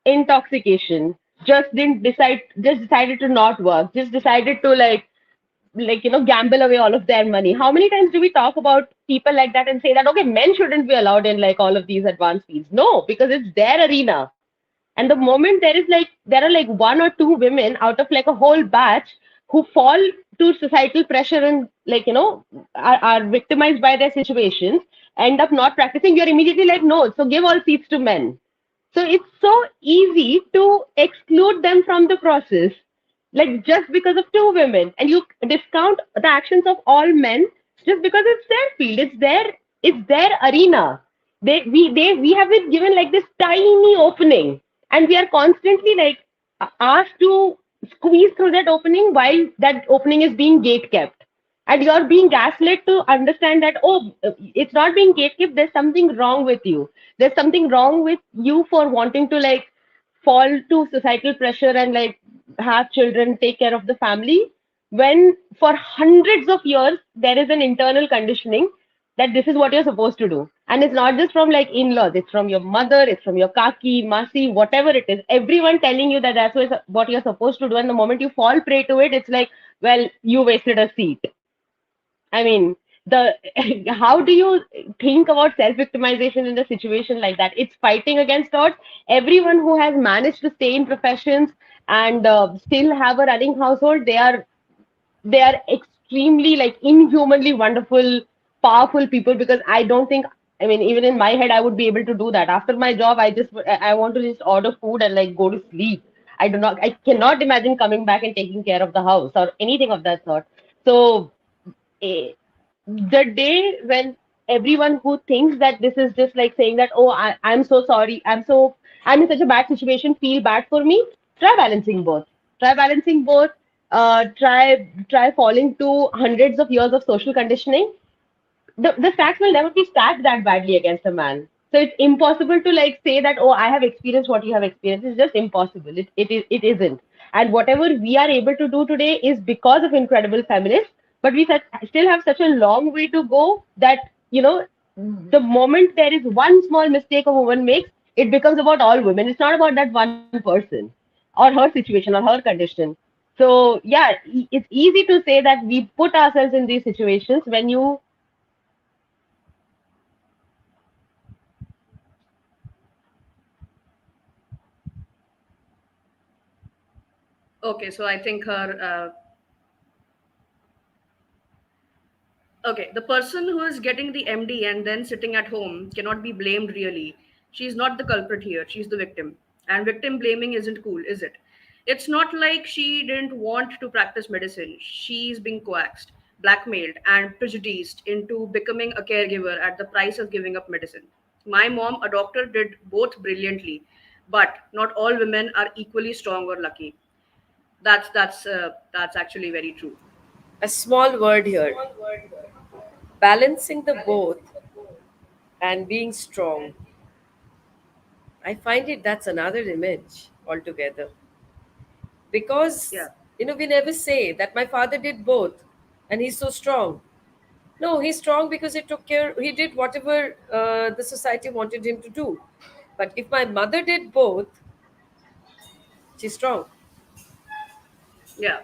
intoxication. Just decided to not work. Just decided to gamble away all of their money. How many times do we talk about people like that and say that okay, men shouldn't be allowed in like all of these advanced fields? No, because it's their arena. And the moment there are like one or two women out of like a whole batch who fall to societal pressure and are victimized by their situations, end up not practicing, you're immediately like no, so give all seats to men. So it's so easy to exclude them from the process, like just because of two women, and you discount the actions of all men just because it's their field, it's their arena. We have been given like this tiny opening, and we are constantly like asked to squeeze through that opening while that opening is being gate kept. And you're being gaslit to understand that oh, it's not being gatekept, there's something wrong with you, there's something wrong with you for wanting to like fall to societal pressure and like have children, take care of the family, when for hundreds of years there is an internal conditioning that this is what you're supposed to do. And it's not just from like in-laws, it's from your mother, it's from your kaki, masi, whatever it is. Everyone telling you that that's what you're supposed to do. And the moment you fall prey to it, it's like, well, you wasted a seat. I mean, the how do you think about self-victimization in a situation like that? It's fighting against odds. Everyone who has managed to stay in professions and still have a running household, they are extremely like inhumanly wonderful, powerful people. Because I don't think, I mean, even in my head, I would be able to do that. After my job, I want to just order food and like go to sleep. I cannot imagine coming back and taking care of the house or anything of that sort. So the day when everyone who thinks that this is just like saying that oh I'm so sorry, I'm in such a bad situation, feel bad for me, try balancing both. Try falling to hundreds of years of social conditioning. The stacks will never be stacked that badly against a man. So it's impossible to like say that, oh, I have experienced what you have experienced. It's just impossible. It isn't. And whatever we are able to do today is because of incredible feminists. But still have such a long way to go that, the moment there is one small mistake a woman makes, it becomes about all women. It's not about that one person or her situation or her condition. So yeah, it's easy to say that we put ourselves in these situations when you. Okay, so I think her Okay, the person who is getting the MD and then sitting at home cannot be blamed really. She's not the culprit here, she's the victim. And victim blaming isn't cool, is it? It's not like she didn't want to practice medicine. She's being coaxed, blackmailed, and prejudiced into becoming a caregiver at the price of giving up medicine. My mom, a doctor, did both brilliantly, but not all women are equally strong or lucky. That's actually very true. A small word here, balancing the both and being strong. I find it that's another image altogether. Because, Yeah. we never say that my father did both and he's so strong. No, he's strong because he did whatever the society wanted him to do. But if my mother did both, she's strong. Yeah.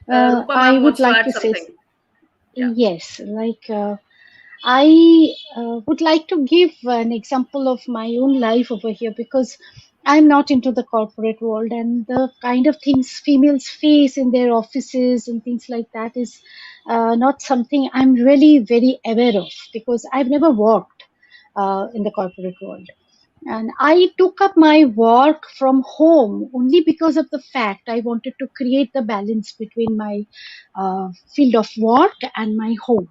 Rupa I ma'am would wants to like add to say something. Yeah. yes, I would like to give an example of my own life over here because I'm not into the corporate world, and the kind of things females face in their offices and things like that is not something I'm really very aware of because I've never worked in the corporate world. And I took up my work from home only because of the fact I wanted to create the balance between my field of work and my home.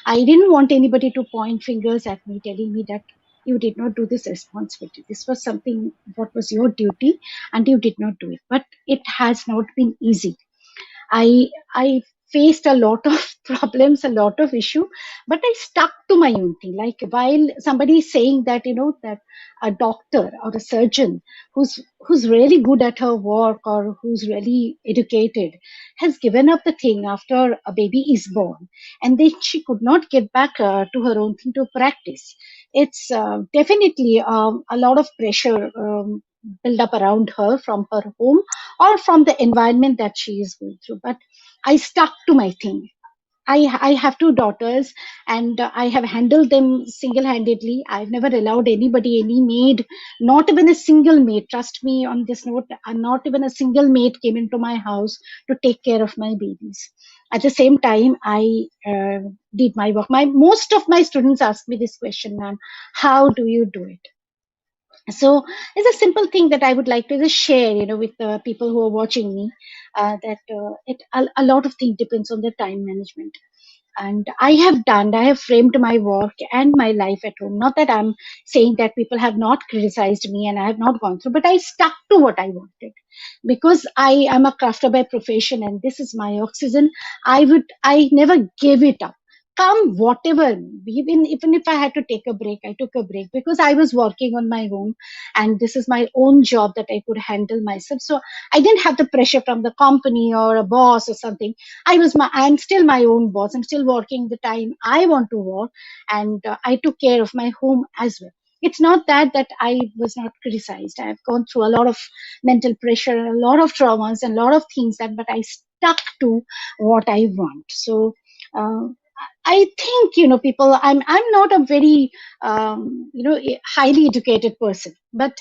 I didn't want anybody to point fingers at me telling me that you did not do this responsibility. This was something what was your duty and you did not do it. But it has not been easy. I faced a lot of problems, a lot of issue, but I stuck to my own thing. Like while somebody is saying that that a doctor or a surgeon who's really good at her work or who's really educated has given up the thing after a baby is born, and then she could not get back to her own thing to practice. It's definitely a lot of pressure build up around her from her home or from the environment that she is going through. But I stuck to my thing. I have two daughters, and I have handled them single handedly. I've never allowed anybody, any maid, not even a single maid, trust me on this note, not even a single maid came into my house to take care of my babies. At the same time, I did my work. Most of my students ask me this question, ma'am, how do you do it? So it's a simple thing that I would like to just share, with the people who are watching me, that a lot of things depends on the time management. And I have framed my work and my life at home. Not that I'm saying that people have not criticized me and I have not gone through, but I stuck to what I wanted because I am a crafter by profession and this is my oxygen. I never gave it up. Come whatever, even if I had to take a break, I took a break because I was working on my own, and this is my own job that I could handle myself. So I didn't have the pressure from the company or a boss or something. I'm still my own boss. I'm still working the time I want to work, and I took care of my home as well. It's not that I was not criticized. I've gone through a lot of mental pressure, a lot of traumas, and a lot of things but I stuck to what I want. So uh, I think people. I'm not a very highly educated person, but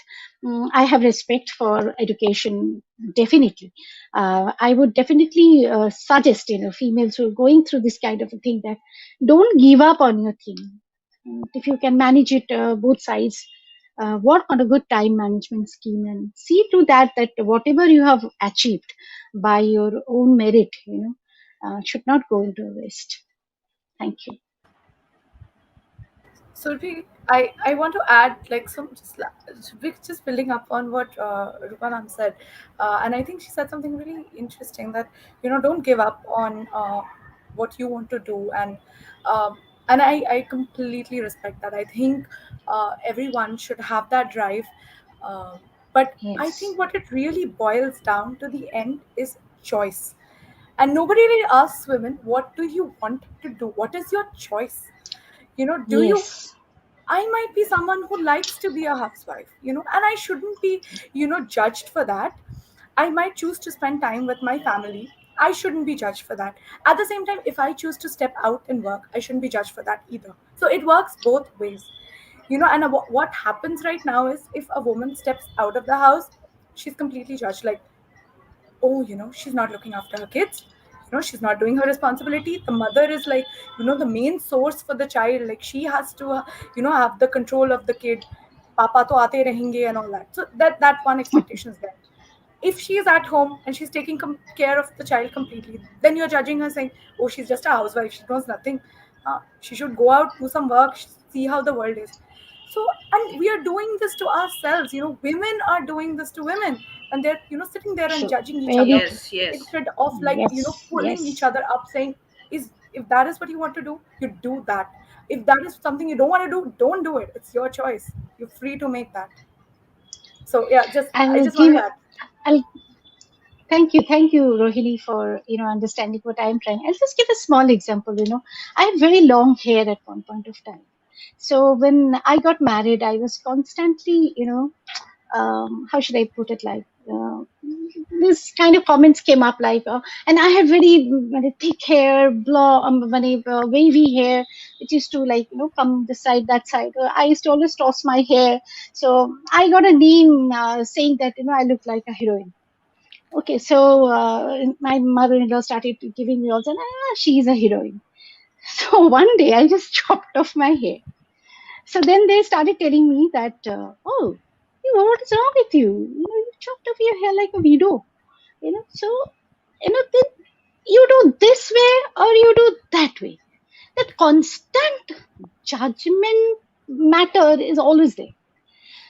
I have respect for education. Definitely, I would definitely suggest females who are going through this kind of a thing that don't give up on your thing. If you can manage it both sides, work on a good time management scheme and see to that whatever you have achieved by your own merit, should not go into waste. Thank you. Survi, I want to add like some just building up on what Rupanam said, and I think she said something really interesting that don't give up on what you want to do, and I completely respect that. I think everyone should have that drive, uh, but I Yes. think what it really boils down to the end is choice, and nobody really asks women what do you want to do, what is your choice, do you Yes. I might be someone who likes to be a housewife, and I shouldn't be, judged for that. I might choose to spend time with my family. I shouldn't be judged for that. At the same time, if I choose to step out and work, I shouldn't be judged for that either. So it works both ways, and what happens right now is if a woman steps out of the house, she's completely judged. Like, oh, she's not looking after her kids. she's not doing her responsibility. The mother is like, the main source for the child. Like, she has to have the control of the kid. Papa to aate rahenge and all that. So that one expectation is there. If she is at home and she's taking care of the child completely, then you're judging her saying, oh, she's just a housewife, she knows nothing. She should go out, do some work, see how the world is. So, and we are doing this to ourselves. Women are doing this to women, and they're sitting there and True. judging each Very other true. Yes, yes. instead of, like, Yes, pulling each yes. other up, saying, is if that is what you want to do, you do that. If that is something you don't want to do, don't do it. It's your choice. You're free to make that. So yeah, I I'll just wanted give. to add. I'll thank you, Rohini, for understanding what I'm trying. I'll just give a small example. I had very long hair at one point of time. So when I got married, I was constantly, how should I put it, like this kind of comments came up, like, and I had very thick hair, very wavy hair. It used to, like, come this side, that side. I used to always toss my hair. So I got a name saying that I look like a heroine. Okay, so my mother-in-law started giving me also, she's a heroine. So one day I just chopped off my hair. So then they started telling me that, oh, what is wrong with you? You chopped off your hair like a widow. So, then you do this way or you do that way. That constant judgment matter is always there.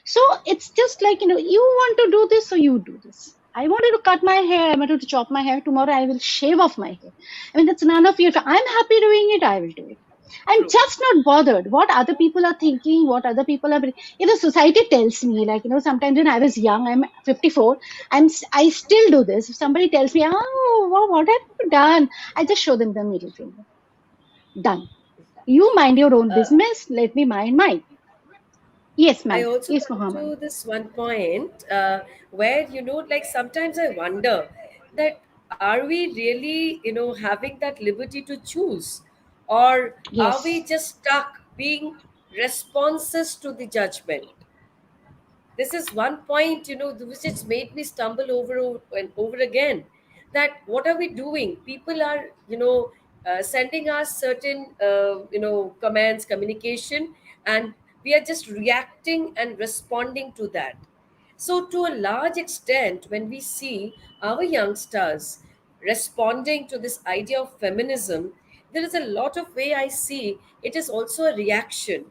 So it's just like, you want to do this, so you do this. I wanted to cut my hair, I wanted to chop my hair. Tomorrow I will shave off my hair. I mean, that's none of your. I'm happy doing it, I will do it. I'm True. just not bothered what other people are thinking, what other people are. If the society tells me, like, sometimes when I was young, I'm 54, I still do this. If somebody tells me, oh, what have you done? I just show them the middle finger. Done. You mind your own Uh, business, let me mind mine. Yes, I ma'am. also Yes, come Muhammad. to this one point where, like sometimes I wonder that are we really, having that liberty to choose? Or are we Yes. just stuck being responses to the judgment? This is one point, which has made me stumble over and over again, that what are we doing? People are, sending us certain commands, communication, and we are just reacting and responding to that. So to a large extent, when we see our youngsters responding to this idea of feminism, there is a lot of way I see it is also a reaction.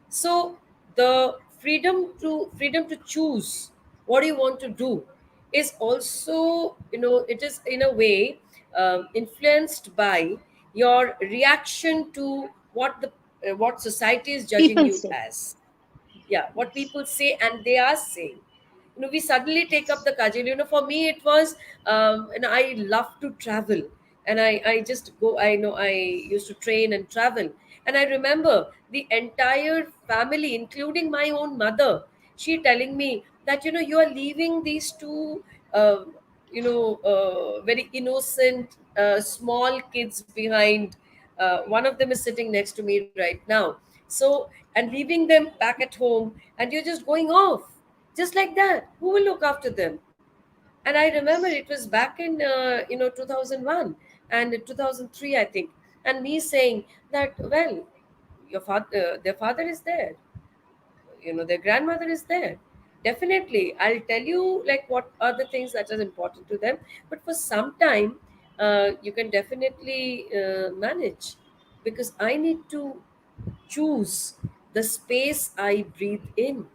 So the freedom to choose what you want to do is also, it is in a way influenced by your reaction to what society is judging People you say. as. Yeah, what Yes. people say and they are saying, we suddenly take up the cudgel. For me it was, and I love to travel, and I just go. I know I used to train and travel, and I remember the entire family, including my own mother, she telling me that, you are leaving these two very innocent small kids behind. One of them is sitting next to me right now. So, and leaving them back at home, and you're just going off just like that. Who will look after them? And I remember it was back in 2001 and 2003, I think. And me saying that, well, your father, their father is there, their grandmother is there. Definitely I'll tell you like what are the things that are important to them, but for some time you can definitely manage, because I need to choose the space I breathe in.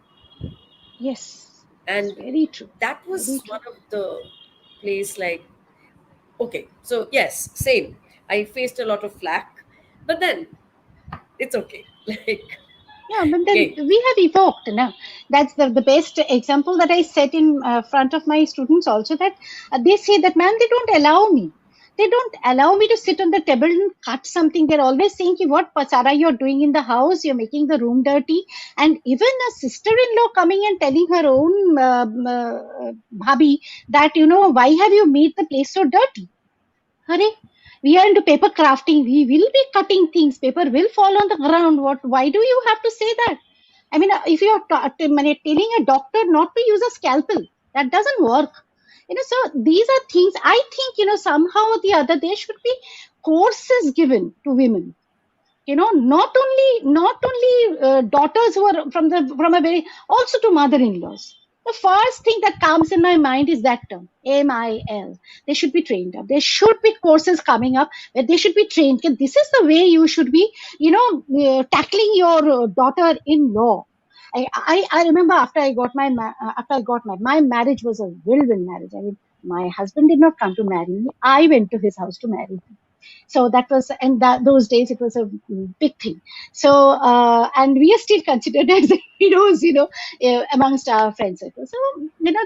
Yes. Yes. And Very true. that Very was true. one of the place, like, okay, so yes, same, I faced a lot of flack, but then it's okay. Like, Yeah, but then okay. we have evolved now. That's the best example that I set in front of my students also, that they say that, man, they don't allow me. They don't allow me to sit on the table and cut something. They're always saying, ki, what pasara you're doing in the house, you're making the room dirty. And even a sister-in-law coming and telling her own bhabhi that, why have you made the place so dirty? Hurry, we are into paper crafting. We will be cutting things. Paper will fall on the ground. What? Why do you have to say that? I mean, if you're telling a doctor not to use a scalpel, that doesn't work. So these are things I think, somehow or the other there should be courses given to women, not only daughters who are from a very, also to mother-in-laws. The first thing that comes in my mind is that term, MIL. They should be trained up. There should be courses coming up where they should be trained. Okay, this is the way you should be, tackling your daughter-in-law. I remember after I got my marriage was a whirlwind marriage. I mean, my husband did not come to marry me. I went to his house to marry him. So that was, and that those days it was a big thing. So and we are still considered as heroes, amongst our friends circle. So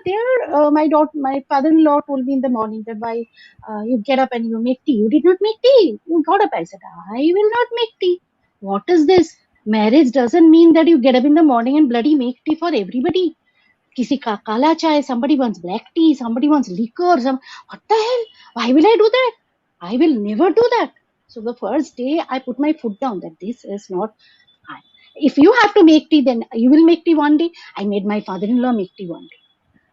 there, my father-in-law told me in the morning that, why you get up and you make tea? You did not make tea. You got up. I said, I will not make tea. What is this? Marriage doesn't mean that you get up in the morning and bloody make tea for everybody. किसी का काला चाय, somebody wants black tea, somebody wants liquor, what the hell? Why will I do that? I will never do that. So the first day I put my foot down that this is not fine. If you have to make tea, then you will make tea one day. I made my father-in-law make tea one day.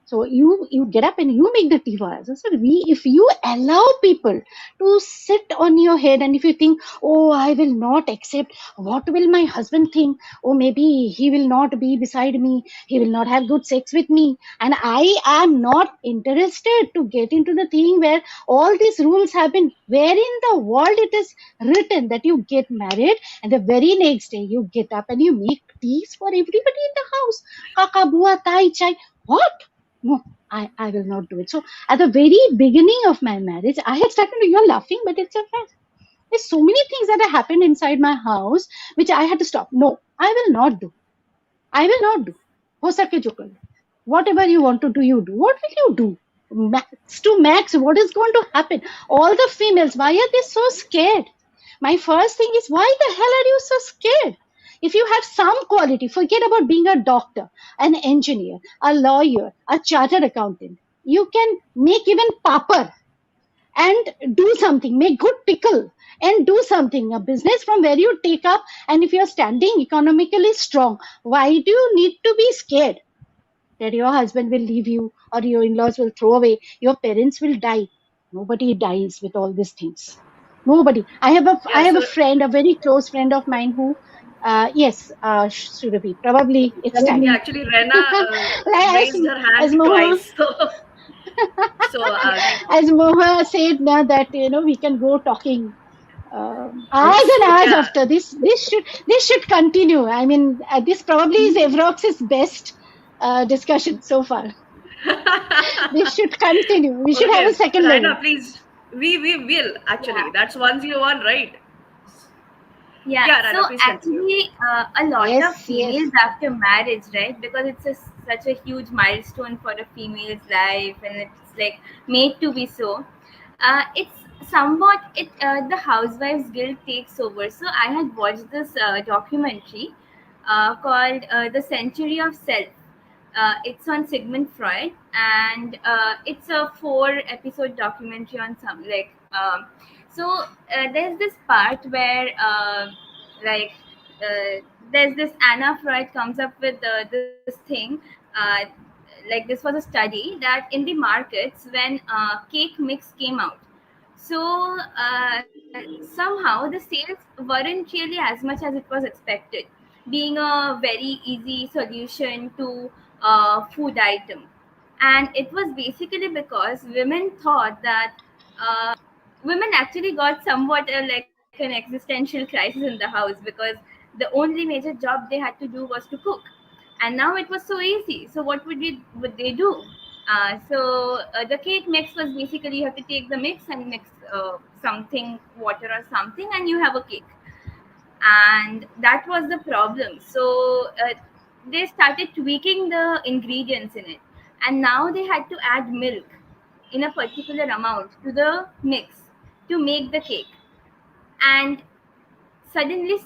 So you get up and you make the tea for us. So if you allow people to sit on your head, and if you think, oh, I will not accept, what will my husband think? Oh, maybe he will not be beside me. He will not have good sex with me. And I am not interested to get into the thing where all these rules have been, where in the world it is written that you get married and the very next day you get up and you make teas for everybody in the house. Kaka, bua, tai, chai. What? No, I will not do it. So at the very beginning of my marriage, I had started, you're laughing, but it's a fact. There's so many things that have happened inside my house, which I had to stop. No, I will not do. I will not do. Ho sake jo kar lo. Whatever you want to do, you do. What will you do? Max to max, what is going to happen? All the females, why are they so scared? My first thing is, why the hell are you so scared? If you have some quality, forget about being a doctor, an engineer, a lawyer, a chartered accountant. You can make even papar and do something, make good pickle and do something, a business from where you take up. And if you're standing economically strong, why do you need to be scared that your husband will leave you or your in-laws will throw away, your parents will die? Nobody dies with all these things. Nobody. I Yeah, have a so friend, a very close friend of mine who, yes, Surabhi, probably it's time. yeah, actually, Rena as, raised her as hand Moha, twice. We as Moha said now that, we can go talking hours and hours yeah. after this. This should continue. I mean, this probably is Evrox's best discussion so far. This should continue. We should have a Okay, second level. Raina, please. We will actually. Yeah. That's 101, right? Yeah, Yeah, so Raina, please continue. actually, a lot of Yes, yes. females after marriage, right? Because it's such a huge milestone for a female's life, and it's like made to be so. It's somewhat the housewife's guilt takes over. So I had watched this documentary called "The Century of Self." It's on Sigmund Freud, and it's a 4 episode documentary on some like. There's this part where like there's this Anna Freud comes up with this thing. Uh, like this was a study that in the markets when cake mix came out, so somehow the sales weren't really as much as it was expected, being a very easy solution to food item. And it was basically because women thought that uh, women actually got somewhat like an existential crisis in the house, because the only major job they had to do was to cook, and now it was so easy. So what would they do? The cake mix was basically you have to take the mix and mix something, water or something, and you have a cake. And that was the problem. So they started tweaking the ingredients in it, and now they had to add milk in a particular amount to the mix to make the cake. And suddenly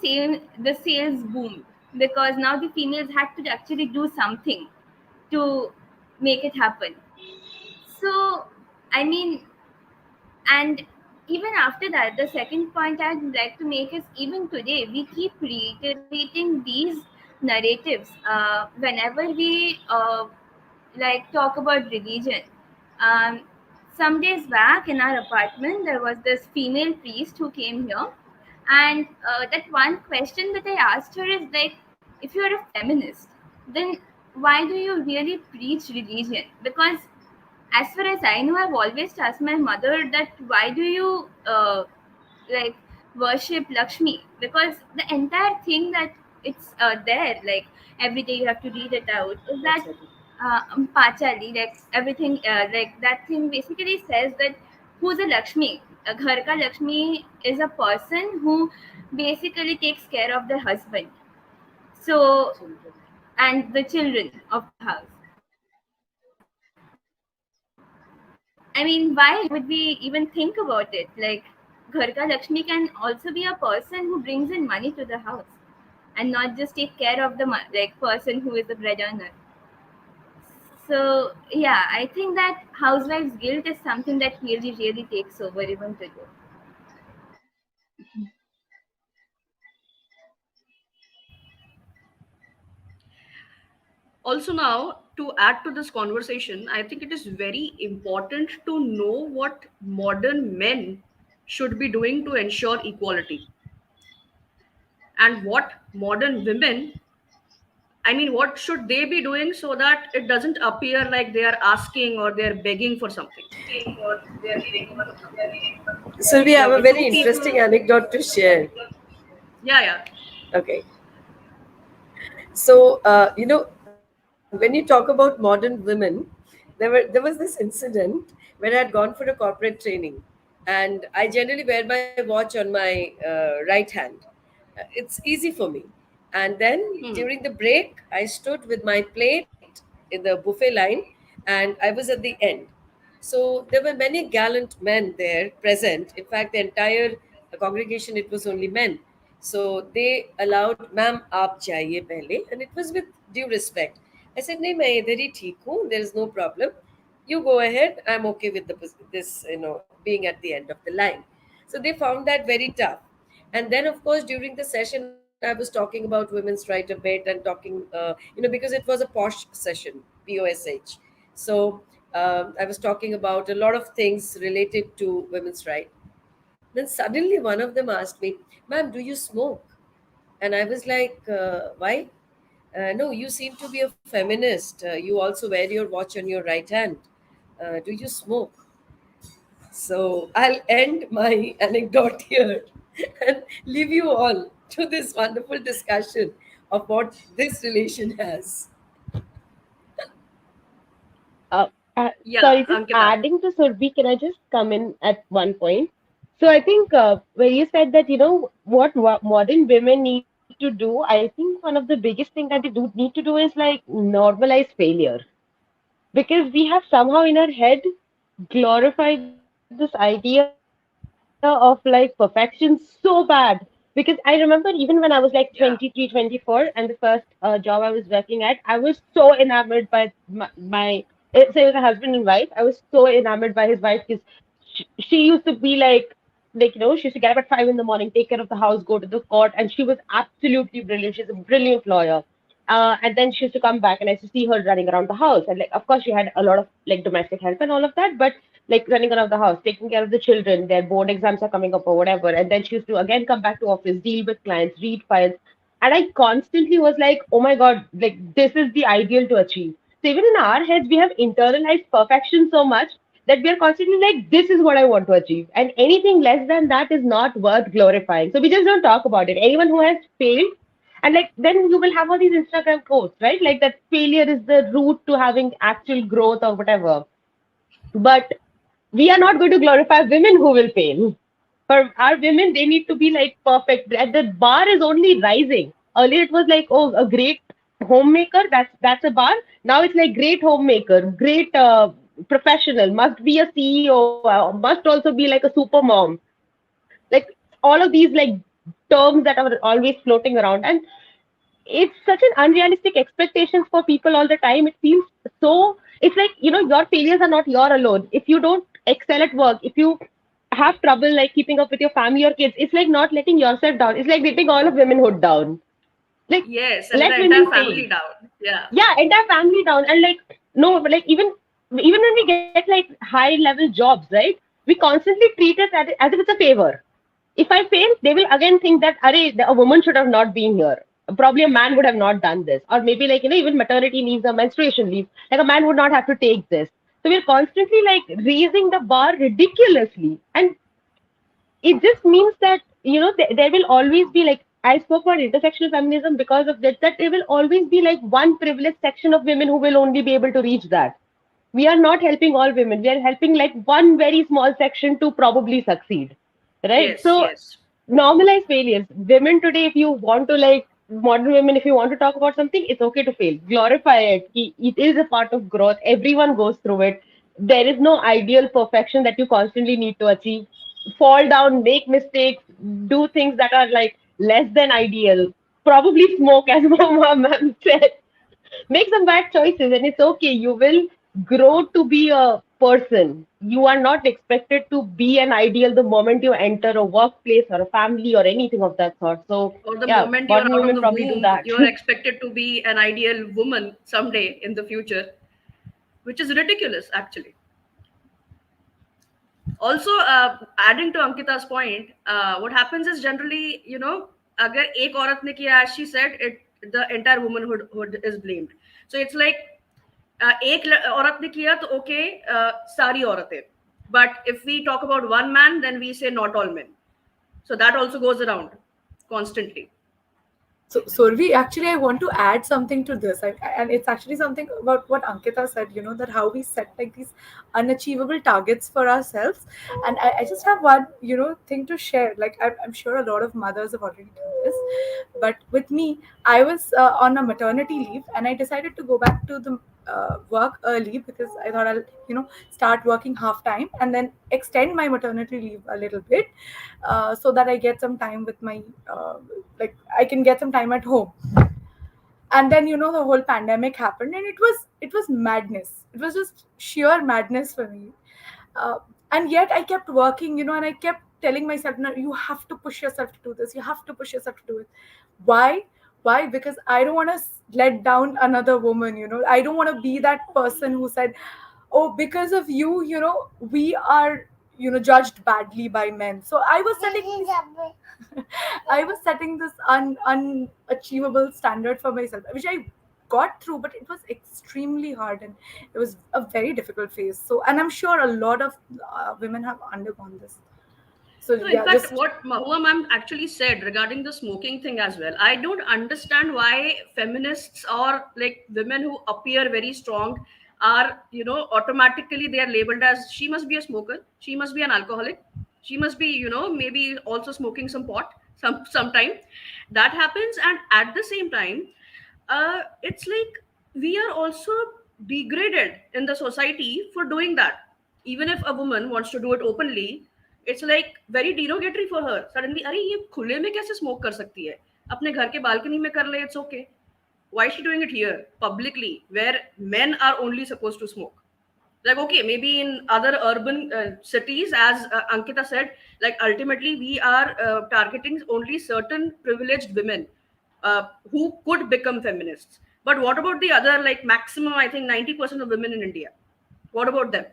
the sales boomed, because now the females had to actually do something to make it happen. So I mean, and even after that, the second point I'd like to make is, even today we keep reiterating these narratives whenever we like talk about religion. Um, some days back in our apartment, there was this female priest who came here, and that one question that I asked her is like, if you're a feminist, then why do you really preach religion? Because as far as I know, I've always asked my mother that why do you like worship Lakshmi? Because the entire thing that it's there, like every day you have to read it out, is that Exactly. Pachali, like everything, like that thing basically says that who's a Lakshmi? A Ghar ka Lakshmi is a person who basically takes care of their husband. So, Children. and the children of the house. I mean, why would we even think about it? Like, Gharka Lakshmi can also be a person who brings in money to the house and not just take care of the like person who is the bread earner. So yeah, I think that housewife's guilt is something that really, really takes over even today. Also, now to add to this conversation, I think it is very important to know what modern men should be doing to ensure equality, and what modern women, I mean, what should they be doing so that it doesn't appear like they are asking or they're begging for something. So we have Like a the two very people. interesting anecdote to share. Yeah, yeah. Okay. So, when you talk about modern women, there was this incident when I had gone for a corporate training, and I generally wear my watch on my right hand. It's easy for me. And then Hmm. during the break, I stood with my plate in the buffet line, and I was at the end. So there were many gallant men there present. In fact, the entire congregation, it was only men. So they allowed, ma'am, aap jaiye pehle, and it was with due respect. I said, nahi, main idhar hi theek hu. There is no problem. You go ahead. I'm okay with this, being at the end of the line. So they found that very tough. And then, of course, during the session, I was talking about women's right a bit and talking, because it was a posh session, POSH. So I was talking about a lot of things related to women's right. Then suddenly one of them asked me, ma'am, do you smoke? And I was like, why? No, you seem to be a feminist. You also wear your watch on your right hand. Do you smoke? So I'll end my anecdote here and leave you all to this wonderful discussion of what this relation has. Uh, uh, Yeah, Sorry, just Ankita. adding to Surbhi, can I just come in at one point? So I think when you said that, what modern women need to do, I think one of the biggest thing that they do need to do is like normalize failure. Because we have somehow in our head glorified this idea of like perfection so bad. Because I remember even when I was like 23, Yeah. 24, and the first job I was working at, I was so enamored by so it was a husband and wife. I was so enamored by his wife because she used to be like, she used to get up at 5 in the morning, take care of the house, go to the court, and she was absolutely brilliant. She's a brilliant lawyer. And then she used to come back, and I used to see her running around the house. And like, of course, she had a lot of like domestic help and all of that, but like running around the house, taking care of the children, their board exams are coming up or whatever. And then she used to again come back to office, deal with clients, read files. And I constantly was like, oh my God, like this is the ideal to achieve. So even in our heads, we have internalized perfection so much that we are constantly like, this is what I want to achieve. And anything less than that is not worth glorifying. So we just don't talk about it. Anyone who has failed, and like then you will have all these Instagram quotes, right? Like that failure is the route to having actual growth or whatever. But we are not going to glorify women who will fail. For our women, they need to be like perfect. And the bar is only rising. Earlier, it was like, oh, a great homemaker. That's a bar. Now it's like great homemaker, great professional. Must be a CEO. Must also be like a super mom. Like all of these like terms that are always floating around, and it's such an unrealistic expectations for people all the time. It feels so. It's like your failures are not your alone. If you don't excel at work, if you have trouble like keeping up with your family or kids, it's like not letting yourself down. It's like letting all of womenhood down. Like Yes, and let the entire women fail. family down. Yeah. Yeah, entire family down. And like no, but like even even when we get like high level jobs, right? We constantly treat it as if it's a favor. If I fail, they will again think that a woman should have not been here. Probably a man would have not done this, or maybe like even maternity leaves or menstruation leave, like a man would not have to take this. So we're constantly like raising the bar ridiculously, and it just means that there will always be like I spoke about intersectional feminism because of that there will always be like one privileged section of women who will only be able to reach that. We are not helping all women. We are helping like one very small section to probably succeed, right? Yes, So yes. normalize failures. Women today, if you want to like modern women, if you want to talk about something, it's okay to fail. Glorify it. It is a part of growth. Everyone goes through it. There is no ideal perfection that you constantly need to achieve. Fall down, make mistakes, do things that are like less than ideal. Probably smoke, as mom said. Make some bad choices, and it's okay. You will grow to be a person. You are not expected to be an ideal the moment you enter a workplace or a family or anything of that sort. So Or the yeah, moment you're modern out of women the probably do womb, that. you are expected to be an ideal woman someday in the future, which is ridiculous, actually. Also, adding to Ankita's point, what happens is generally, agar ek aurat ne kiya, as she said, the entire womanhood is blamed. So it's like एक औरत ने किया तो okay, सारी औरतें. But if we talk about one man, then we say not all men. So that also goes around constantly. So, Survi, actually, I want to add something to this, and it's actually something about what Ankita said. That how we set like these unachievable targets for ourselves, and I just have one, thing to share. Like I'm sure a lot of mothers have already done this, but with me, I was on a maternity leave, and I decided to go back to the work early because I thought I'll, start working half time and then extend my maternity leave a little bit, so that I get some time with my, like I can get some time at home. And then the whole pandemic happened, and it was madness. It was just sheer madness for me. uh, and yet I kept working, and I kept telling myself, no, you have to push yourself to do this, you have to push yourself to do it. Why? Because I don't want to let down another woman. I don't want to be that person who said, oh, because of you, we are, judged badly by men. So I was setting I was setting this unachievable standard for myself, which I got through, but it was extremely hard, and it was a very difficult phase. So, and I'm sure a lot of women have undergone this. So No, in yeah, fact, just what Mahua ma'am actually said regarding the smoking thing as well, I don't understand why feminists or like women who appear very strong are, automatically they are labeled as she must be a smoker, she must be an alcoholic, she must be, maybe also smoking some pot sometime. That happens, and at the same time, it's like we are also degraded in the society for doing that. Even if a woman wants to do it openly, it's like very derogatory for her. Suddenly, अरे ये खुले में कैसे smoke कर सकती है? अपने घर के balcony में कर ले, it's okay. Why is she doing it here publicly, where men are only supposed to smoke? Like, okay, maybe in other urban cities, as Ankita said, like ultimately we are targeting only certain privileged women who could become feminists. But what about the other, like maximum, I think 90% of women in India? What about them?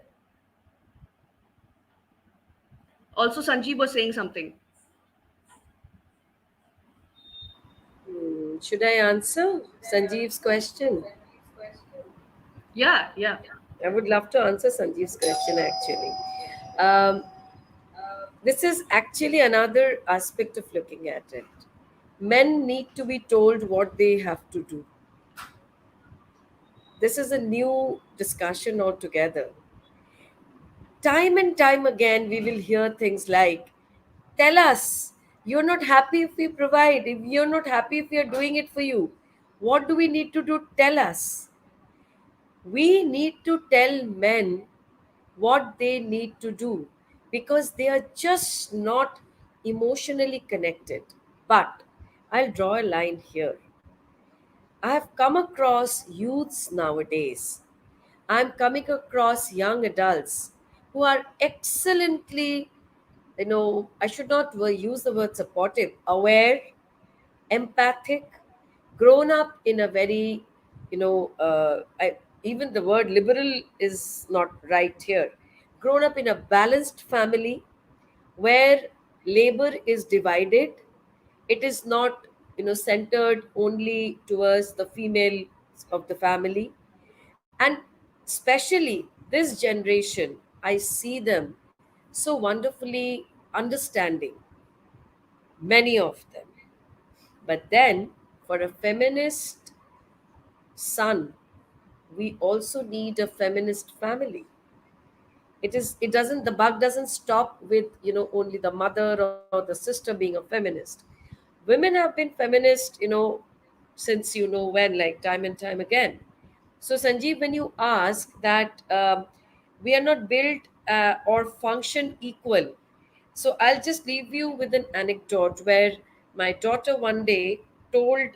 Also, Sanjeev was saying something. Should I answer Sanjeev's question? Yeah, yeah. I would love to answer Sanjeev's question actually. Um, this is actually another aspect of looking at it. Men need to be told what they have to do. This is a new discussion altogether. Time and time again, we will hear things like, tell us, you're not happy if we provide, if you're not happy if we are doing it for you. What do we need to do? Tell us. We need to tell men what they need to do because they are just not emotionally connected. But I'll draw a line here. I have come across youths nowadays. I'm coming across young adults who are excellently, I should not use the word supportive, aware, empathic, grown up in a very, even the word liberal is not right here. Grown up in a balanced family where labor is divided, it is not, centered only towards the female of the family. And especially this generation, I see them so wonderfully understanding, many of them. But then, for a feminist son, we also need a feminist family. It doesn't, the buck doesn't stop with, only the mother or the sister being a feminist. Women have been feminist, since when, like time and time again. So, Sanjeev, when you ask that, we are not built or function equal, so I'll just leave you with an anecdote where my daughter one day told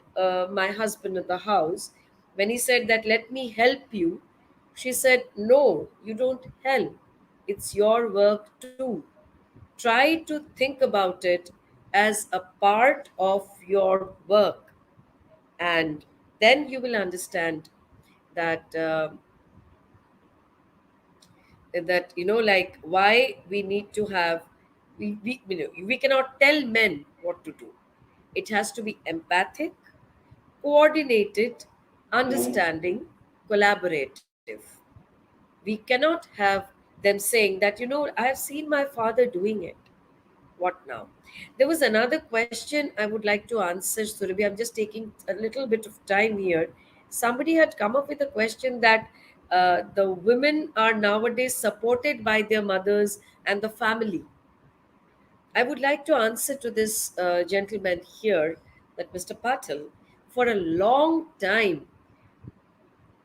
my husband in the house, when he said that, let me help you, she said, no, you don't help. It's your work too. Try to think about it as a part of your work, and then you will understand that like why we need to have, we cannot tell men what to do. It has to be empathic, coordinated, understanding, collaborative. We cannot have them saying that, I have seen my father doing it. What now? There was another question I would like to answer, Surabhi. I'm just taking a little bit of time here. Somebody had come up with a question that the women are nowadays supported by their mothers and the family. I would like to answer to this gentleman here, that Mr. Patel, for a long time,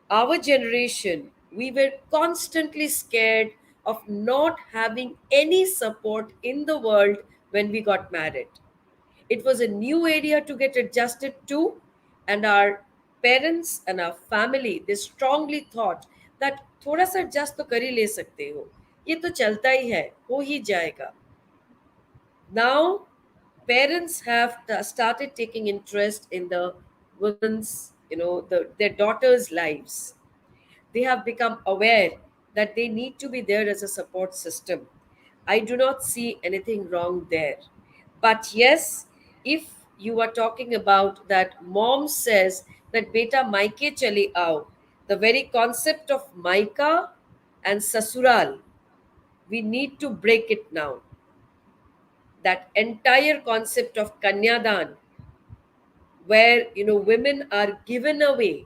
our generation, we were constantly scared of not having any support in the world when we got married. It was a new area to get adjusted to, and our parents and our family, they strongly thought that थोड़ा सा adjust तो कर ही ले सकते हो, ये तो चलता ही है, हो ही जाएगा. Now, parents have started taking interest in the women's, their daughters' lives. They have become aware that they need to be there as a support system. I do not see anything wrong there. But yes, if you are talking about that mom says that beta maike chali aao, the very concept of maika and sasural, we need to break it now. That entire concept of kanyadan, where women are given away,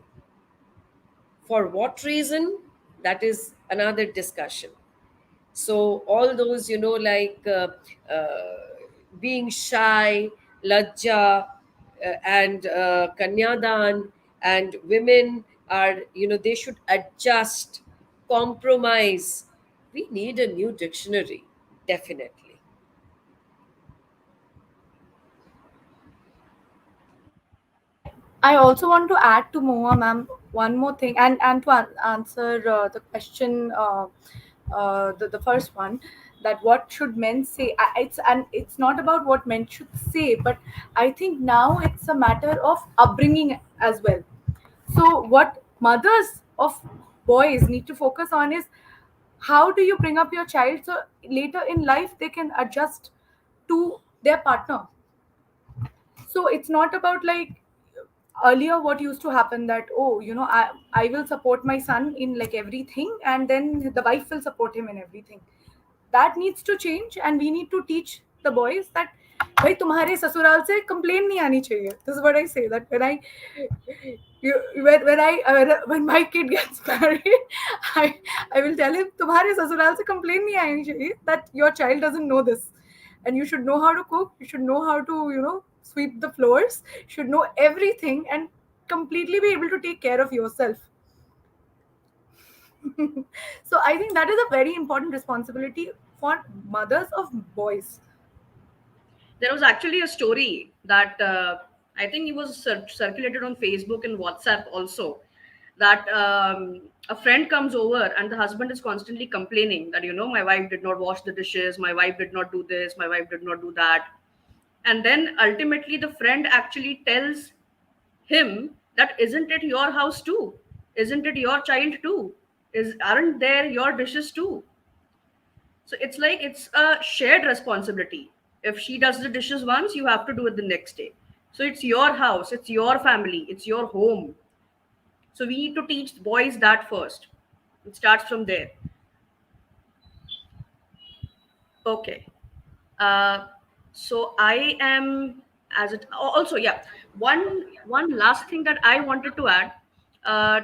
for what reason, that is another discussion. So all those, being shy, lajja, and kanyadan, and women are, they should adjust, compromise. We need a new dictionary, definitely. I also want to add to Moa ma'am one more thing, and to answer the question, the first one, that what should men say. It's not about what men should say, but I think now it's a matter of upbringing as well. So what mothers of boys need to focus on is, how do you bring up your child so later in life they can adjust to their partner. So it's not about like earlier what used to happen, that, oh, I will support my son in like everything, and then the wife will support him in everything. That needs to change, and we need to teach the boys that भाई तुम्हारे ससुराल से complaint नहीं आनी चाहिए. This is what I say, that when my kid gets married, I will tell him तुम्हारे ससुराल से complaint नहीं आनी चाहिए, that your child doesn't know this, and you should know how to cook, you should know how to sweep the floors, should know everything, and completely be able to take care of yourself. So I think that is a very important responsibility for mothers of boys. There was actually a story that I think it was circulated on Facebook and WhatsApp also, that a friend comes over and the husband is constantly complaining that, my wife did not wash the dishes, my wife did not do this, my wife did not do that. And then ultimately the friend actually tells him that, isn't it your house too? Isn't it your child too? Aren't there your dishes too? So it's like it's a shared responsibility. If she does the dishes once, you have to do it the next day. So it's your house, it's your family, it's your home. So we need to teach boys that first. It starts from there. Okay. Uh, so I am as it also, yeah. One last thing that I wanted to add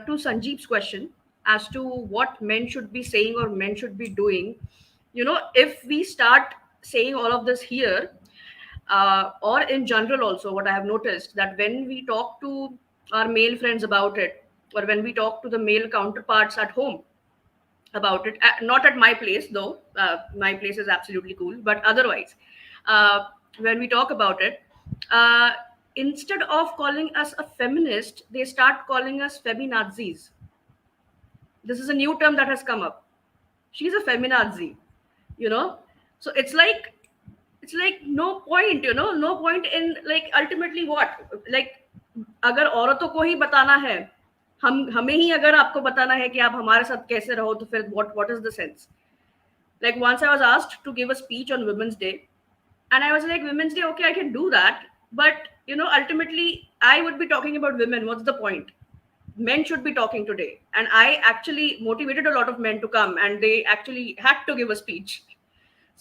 to Sanjeev's question as to what men should be saying or men should be doing. If we start saying all of this here, or in general also, what I have noticed that when we talk to our male friends about it, or when we talk to the male counterparts at home about it, not at my place though, my place is absolutely cool, but otherwise, uh, when we talk about it, uh, instead of calling us a feminist, they start calling us feminazis. This is a new term that has come up. She's a feminazi, you know so it's like no point, no point in, like, ultimately what, like, अगर औरतों को ही बताना है, हम हमें ही अगर आपको बताना है कि आप हमारे साथ कैसे रहो, तो फिर what is the sense? Like, once I was asked to give a speech on Women's Day, and I was like, Women's Day, okay, I can do that, but ultimately I would be talking about women. What's the point? Men should be talking today, and I actually motivated a lot of men to come, and they actually had to give a speech.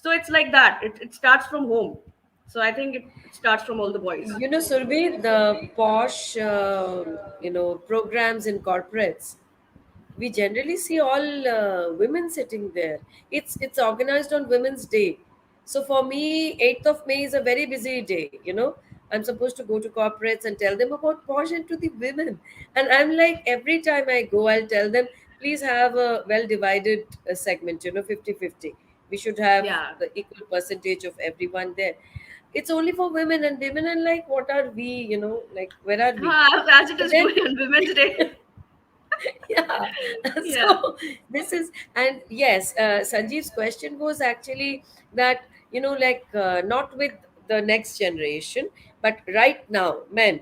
So it's like that. It starts from home. So I think it starts from all the boys. Surbhi, the posh, programs in corporates, we generally see all women sitting there. It's organized on Women's Day. So for me, 8th of May is a very busy day. I'm supposed to go to corporates and tell them about posh and to the women. And I'm like, every time I go, I'll tell them, please have a well divided segment, 50-50. We should have Yeah. the equal percentage of everyone there. It's only for women, and women are like, what are we, like, where are we? As it But is then going on Women's Day. yeah. Yeah. So this is, and yes, Sanjeev's question was actually that, like, not with the next generation, but right now, men,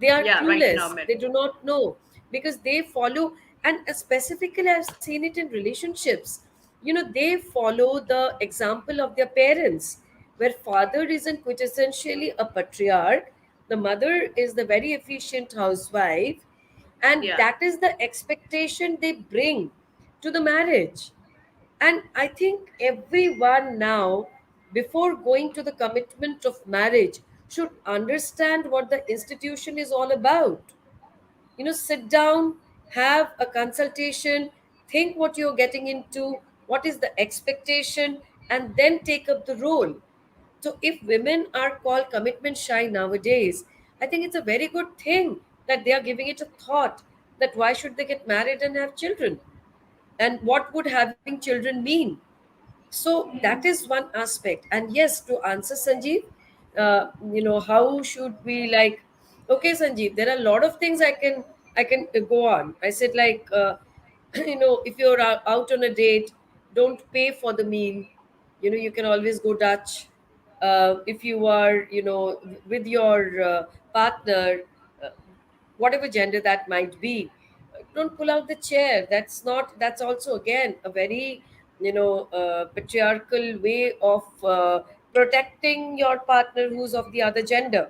they are Yeah, right now, clueless, men. they do not know, because they follow, and specifically I've seen it in relationships. They follow the example of their parents, where father isn't quintessentially a patriarch, the mother is the very efficient housewife, and Yeah. that is the expectation they bring to the marriage. And I think everyone now, before going to the commitment of marriage, should understand what the institution is all about. Sit down, have a consultation, think what you're getting into, what is the expectation, and then take up the role. So if women are called commitment shy nowadays, I think it's a very good thing that they are giving it a thought, that why should they get married and have children? And what would having children mean? So that is one aspect. And yes, to answer Sanjeev, how should we, like, okay, Sanjeev, there are a lot of things I can go on. I said, like, if you're out on a date, don't pay for the meal. You can always go Dutch. If you are, with your partner, uh, whatever gender that might be, don't pull out the chair. That's also, again, a very, patriarchal way of protecting your partner who's of the other gender.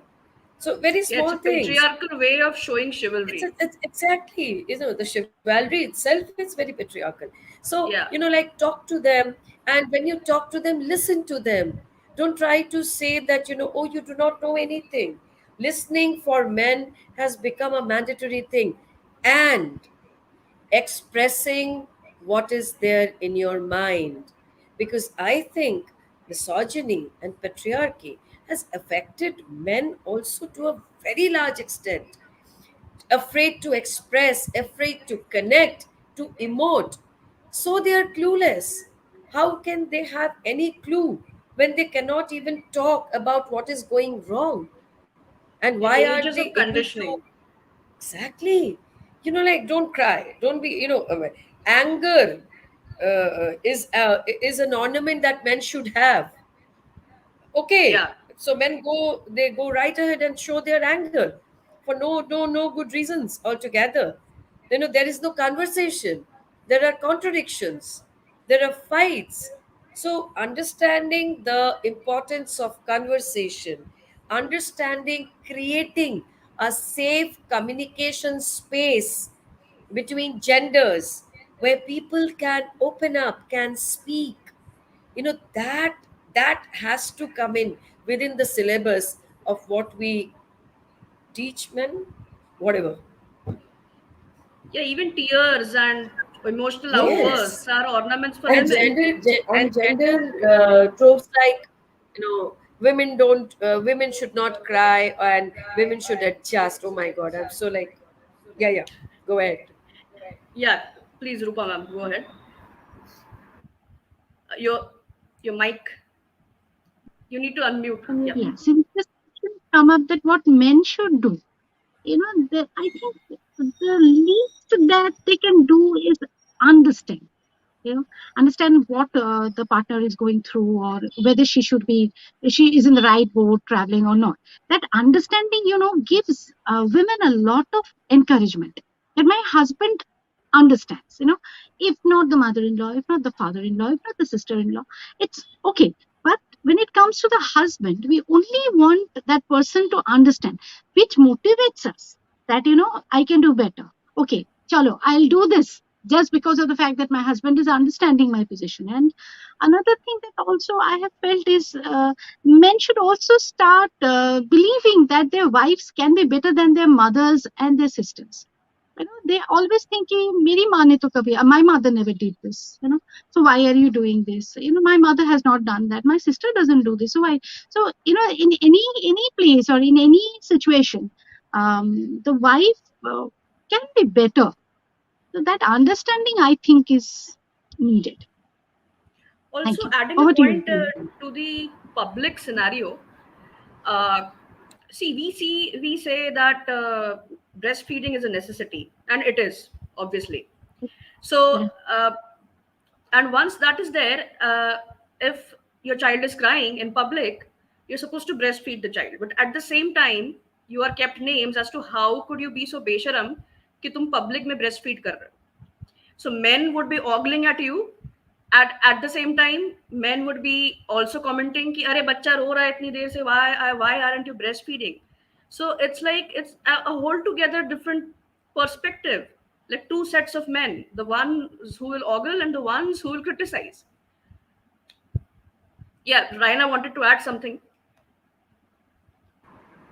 So very Yeah, it's small a things. patriarchal way of showing chivalry. It's exactly, the chivalry itself is very patriarchal. So, Yeah. like, talk to them. And when you talk to them, listen to them. Don't try to say that, oh, you do not know anything. Listening for men has become a mandatory thing. And expressing what is there in your mind, because I think misogyny and patriarchy has affected men also to a very large extent. Afraid to express, afraid to connect, to emote. So they are clueless. How can they have any clue when they cannot even talk about what is going wrong? And Yeah, why aren't ages they of able to? conditioning. Exactly. Like, don't cry. Don't be, anger is an ornament that men should have. Okay, Yeah. so men they go right ahead and show their anger for no good reasons altogether. There is no conversation, there are contradictions, there are fights. So understanding the importance of conversation, understanding creating a safe communication space between genders where people can open up, can speak, that has to come in within the syllabus of what we teach men, whatever. Yeah, even tears and emotional Yes. outbursts are ornaments for And women. gender tropes like, women don't women should not cry and women should adjust. Oh my god, I'm so like, yeah, yeah, go ahead. Yeah, please, Rupa ma'am, go ahead. Your mic. You need to unmute. Yeah. Unmuting. Yes, in this question come up that what men should do. I think the least that they can do is understand. you know Understand what the partner is going through, or whether she is in the right boat traveling or not. That understanding gives women a lot of encouragement, that my husband understands. If not the mother-in-law, if not the father-in-law, if not the sister-in-law, it's okay. But when it comes to the husband, we only want that person to understand, which motivates us, that I can do better. Okay, chalo, I'll do this just because of the fact that my husband is understanding my position. And another thing that also I have felt is, men should also start believing that their wives can be better than their mothers and their sisters. They always thinking, "Meri maa ne to kabhi, my mother never did this. So why are you doing this? My mother has not done that. My sister doesn't do this. So why?" So in any place or in any situation, the wife can be better. So that understanding, I think, is needed. Thank Also, you. adding a Over to you, point Priya. to the public scenario, uh, see, we say that breastfeeding is a necessity, and it is, obviously. So, Yeah. and once that is there, if your child is crying in public, you're supposed to breastfeed the child. But at the same time, you are kept names as to how could you be so besharam कि तुम public में breastfeed कर रहे हो. So men would be ogling at you. At the same time, men would be also commenting कि अरे बच्चा रो रहा है इतनी देर से, why aren't you breastfeeding? So it's like it's a whole together different perspective, like two sets of men, the ones who will ogle and the ones who will criticize. Yeah, Raina wanted to add something.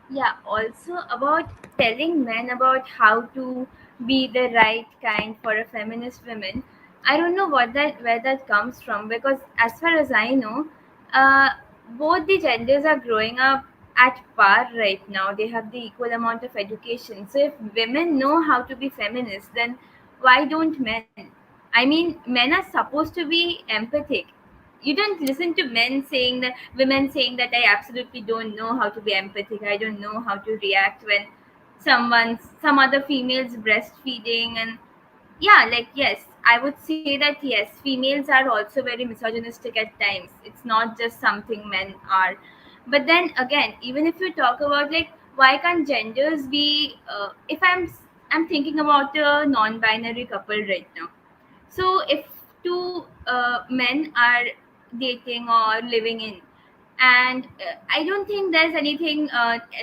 Yeah, also about telling men about how to be the right kind for a feminist woman. I don't know where that comes from, because as far as I know, uh, both the genders are growing up at par right now. They have the equal amount of education. So if women know how to be feminists, then why don't men? I mean, men are supposed to be empathic. You don't listen to men saying that, women saying that I absolutely don't know how to be empathic, I don't know how to react when some other females breastfeeding. And yeah, like, yes, I would say that yes, females are also very misogynistic at times. It's not just something men are. But then again, even if you talk about, like, why can't genders be, if I'm thinking about a non-binary couple right now. So if two men are dating or living in, and I don't think there's anything,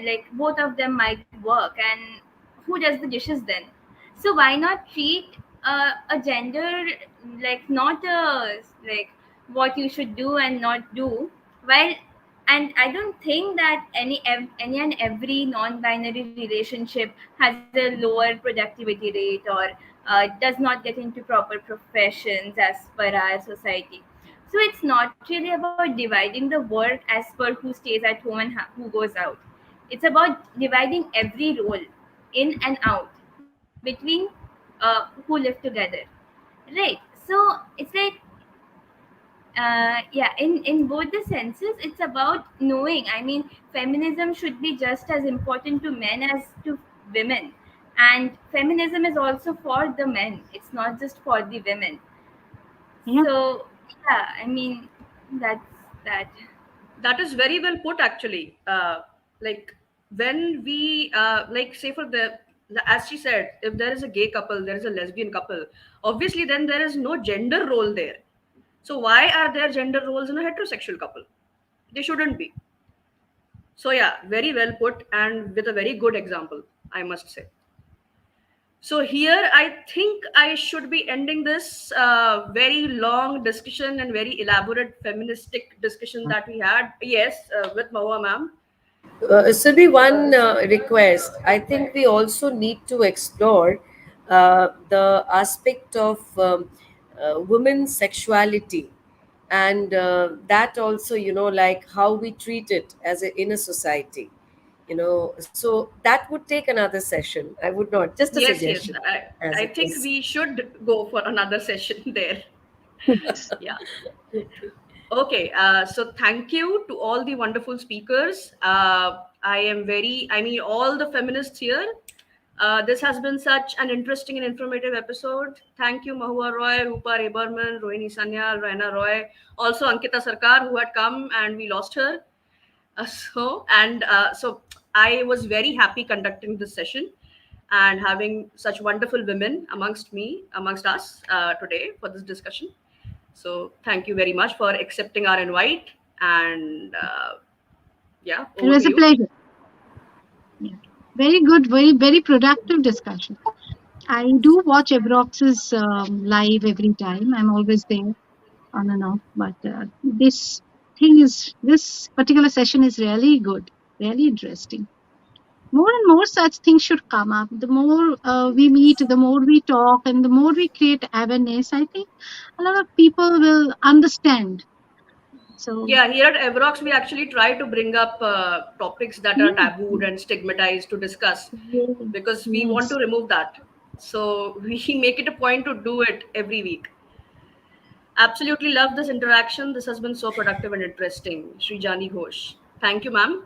like, both of them might work, and who does the dishes then? So why not treat a gender like not a, like, what you should do and not do, while, and I don't think that any and every non-binary relationship has a lower productivity rate, or does not get into proper professions as per our society. So it's not really about dividing the work as per who stays at home and who goes out. It's about dividing every role in and out between who live together, right? So it's like, yeah, in both the senses, it's about knowing. I mean, feminism should be just as important to men as to women, and feminism is also for the men. It's not just for the women. Yeah. So yeah, I mean, that's that. That is very well put, actually. Like when we, like, say for the as she said, if there is a gay couple, there is a lesbian couple, obviously then there is no gender role there. So why are there gender roles in a heterosexual couple? They shouldn't be. So yeah, very well put and with a very good example, I must say. So here I think I should be ending this very long discussion and very elaborate feministic discussion that we had. Yes, with Mahua ma'am. Subi, one request. I think we also need to explore the aspect of women's sexuality, and that also, like how we treat it in a society. So that would take another session. I would not, just a Yes, yes. suggestion, as I it think is. we should go for another session there. Yes. Yeah. Okay, so thank you to all the wonderful speakers. I mean, all the feminists here. This has been such an interesting and informative episode. Thank you, Mahua Roy, Rupa Reberman, Rohini Sanyal, Raina Roy, also Ankita Sarkar, who had come and we lost her. So I was very happy conducting this session and having such wonderful women amongst us today for this discussion. So thank you very much for accepting our invite. And yeah, It over to was a you. pleasure. Yeah. Very good, very productive discussion. I do watch Ebrox's live every time. I'm always there on and off, but this particular session is really good, really interesting. More and more such things should come up. The more we meet, the more we talk, and the more we create awareness, I think a lot of people will understand. So, Yeah, here at Evrox, we actually try to bring up topics that are yes, tabooed and stigmatized to discuss yes, because we want to yes. remove that. So we make it a point to do it every week. Absolutely love this interaction. This has been so productive and interesting. Srijani Ghosh. Thank you, ma'am.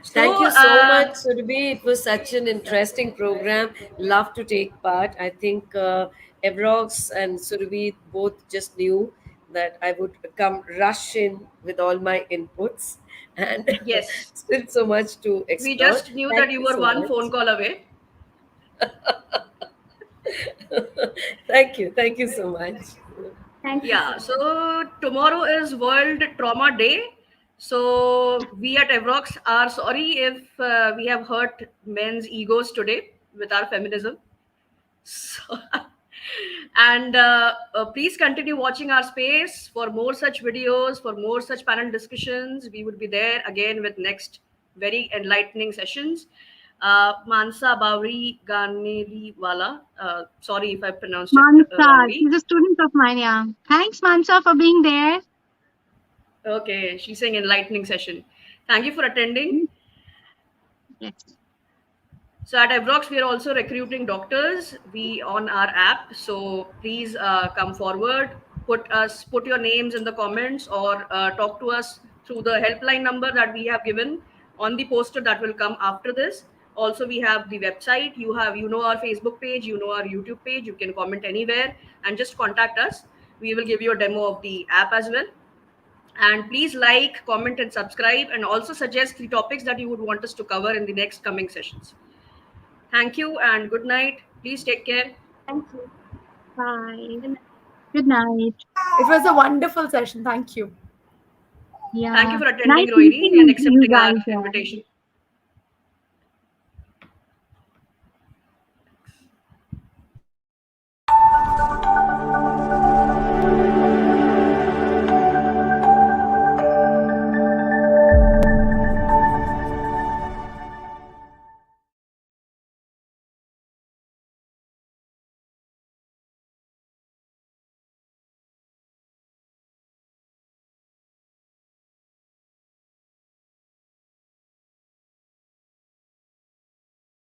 Thank So, you so much, Surabhi. It was such an interesting program. Love to take part. I think Evrox and Surabhi both just knew that I would come rush in with all my inputs, and yes, still so much to we explore. just knew that Thank you you were so one much. phone call away. Thank you. Thank you so much. Thank you Yeah, so much. so tomorrow is World Trauma Day. So we at Evrox are sorry if we have hurt men's egos today with our feminism. So, and please continue watching our space for more such videos, for more such panel discussions. We would be there again with next very enlightening sessions. Mansa Bauri Ganeriwala. Sorry if I pronounced it Mansa, wrongly. she's a student of mine. Yeah. Thanks, Mansa, for being there. Okay, she's saying enlightening session. Thank you for attending. Yes. So at Evrox, we are also recruiting doctors. We on our app. So please come forward. Put your names in the comments or talk to us through the helpline number that we have given on the poster that will come after this. Also, we have the website. Our Facebook page. Our YouTube page. You can comment anywhere and just contact us. We will give you a demo of the app as well. And please like, comment, and subscribe, and also suggest the topics that you would want us to cover in the next coming sessions. Thank you and good night. Please take care. Thank you. Bye. Good night. Good night. It was a wonderful session. Thank you. Thank you Yeah. for attending, Nice Rohini, and meeting you accepting our guys. Yeah. invitation.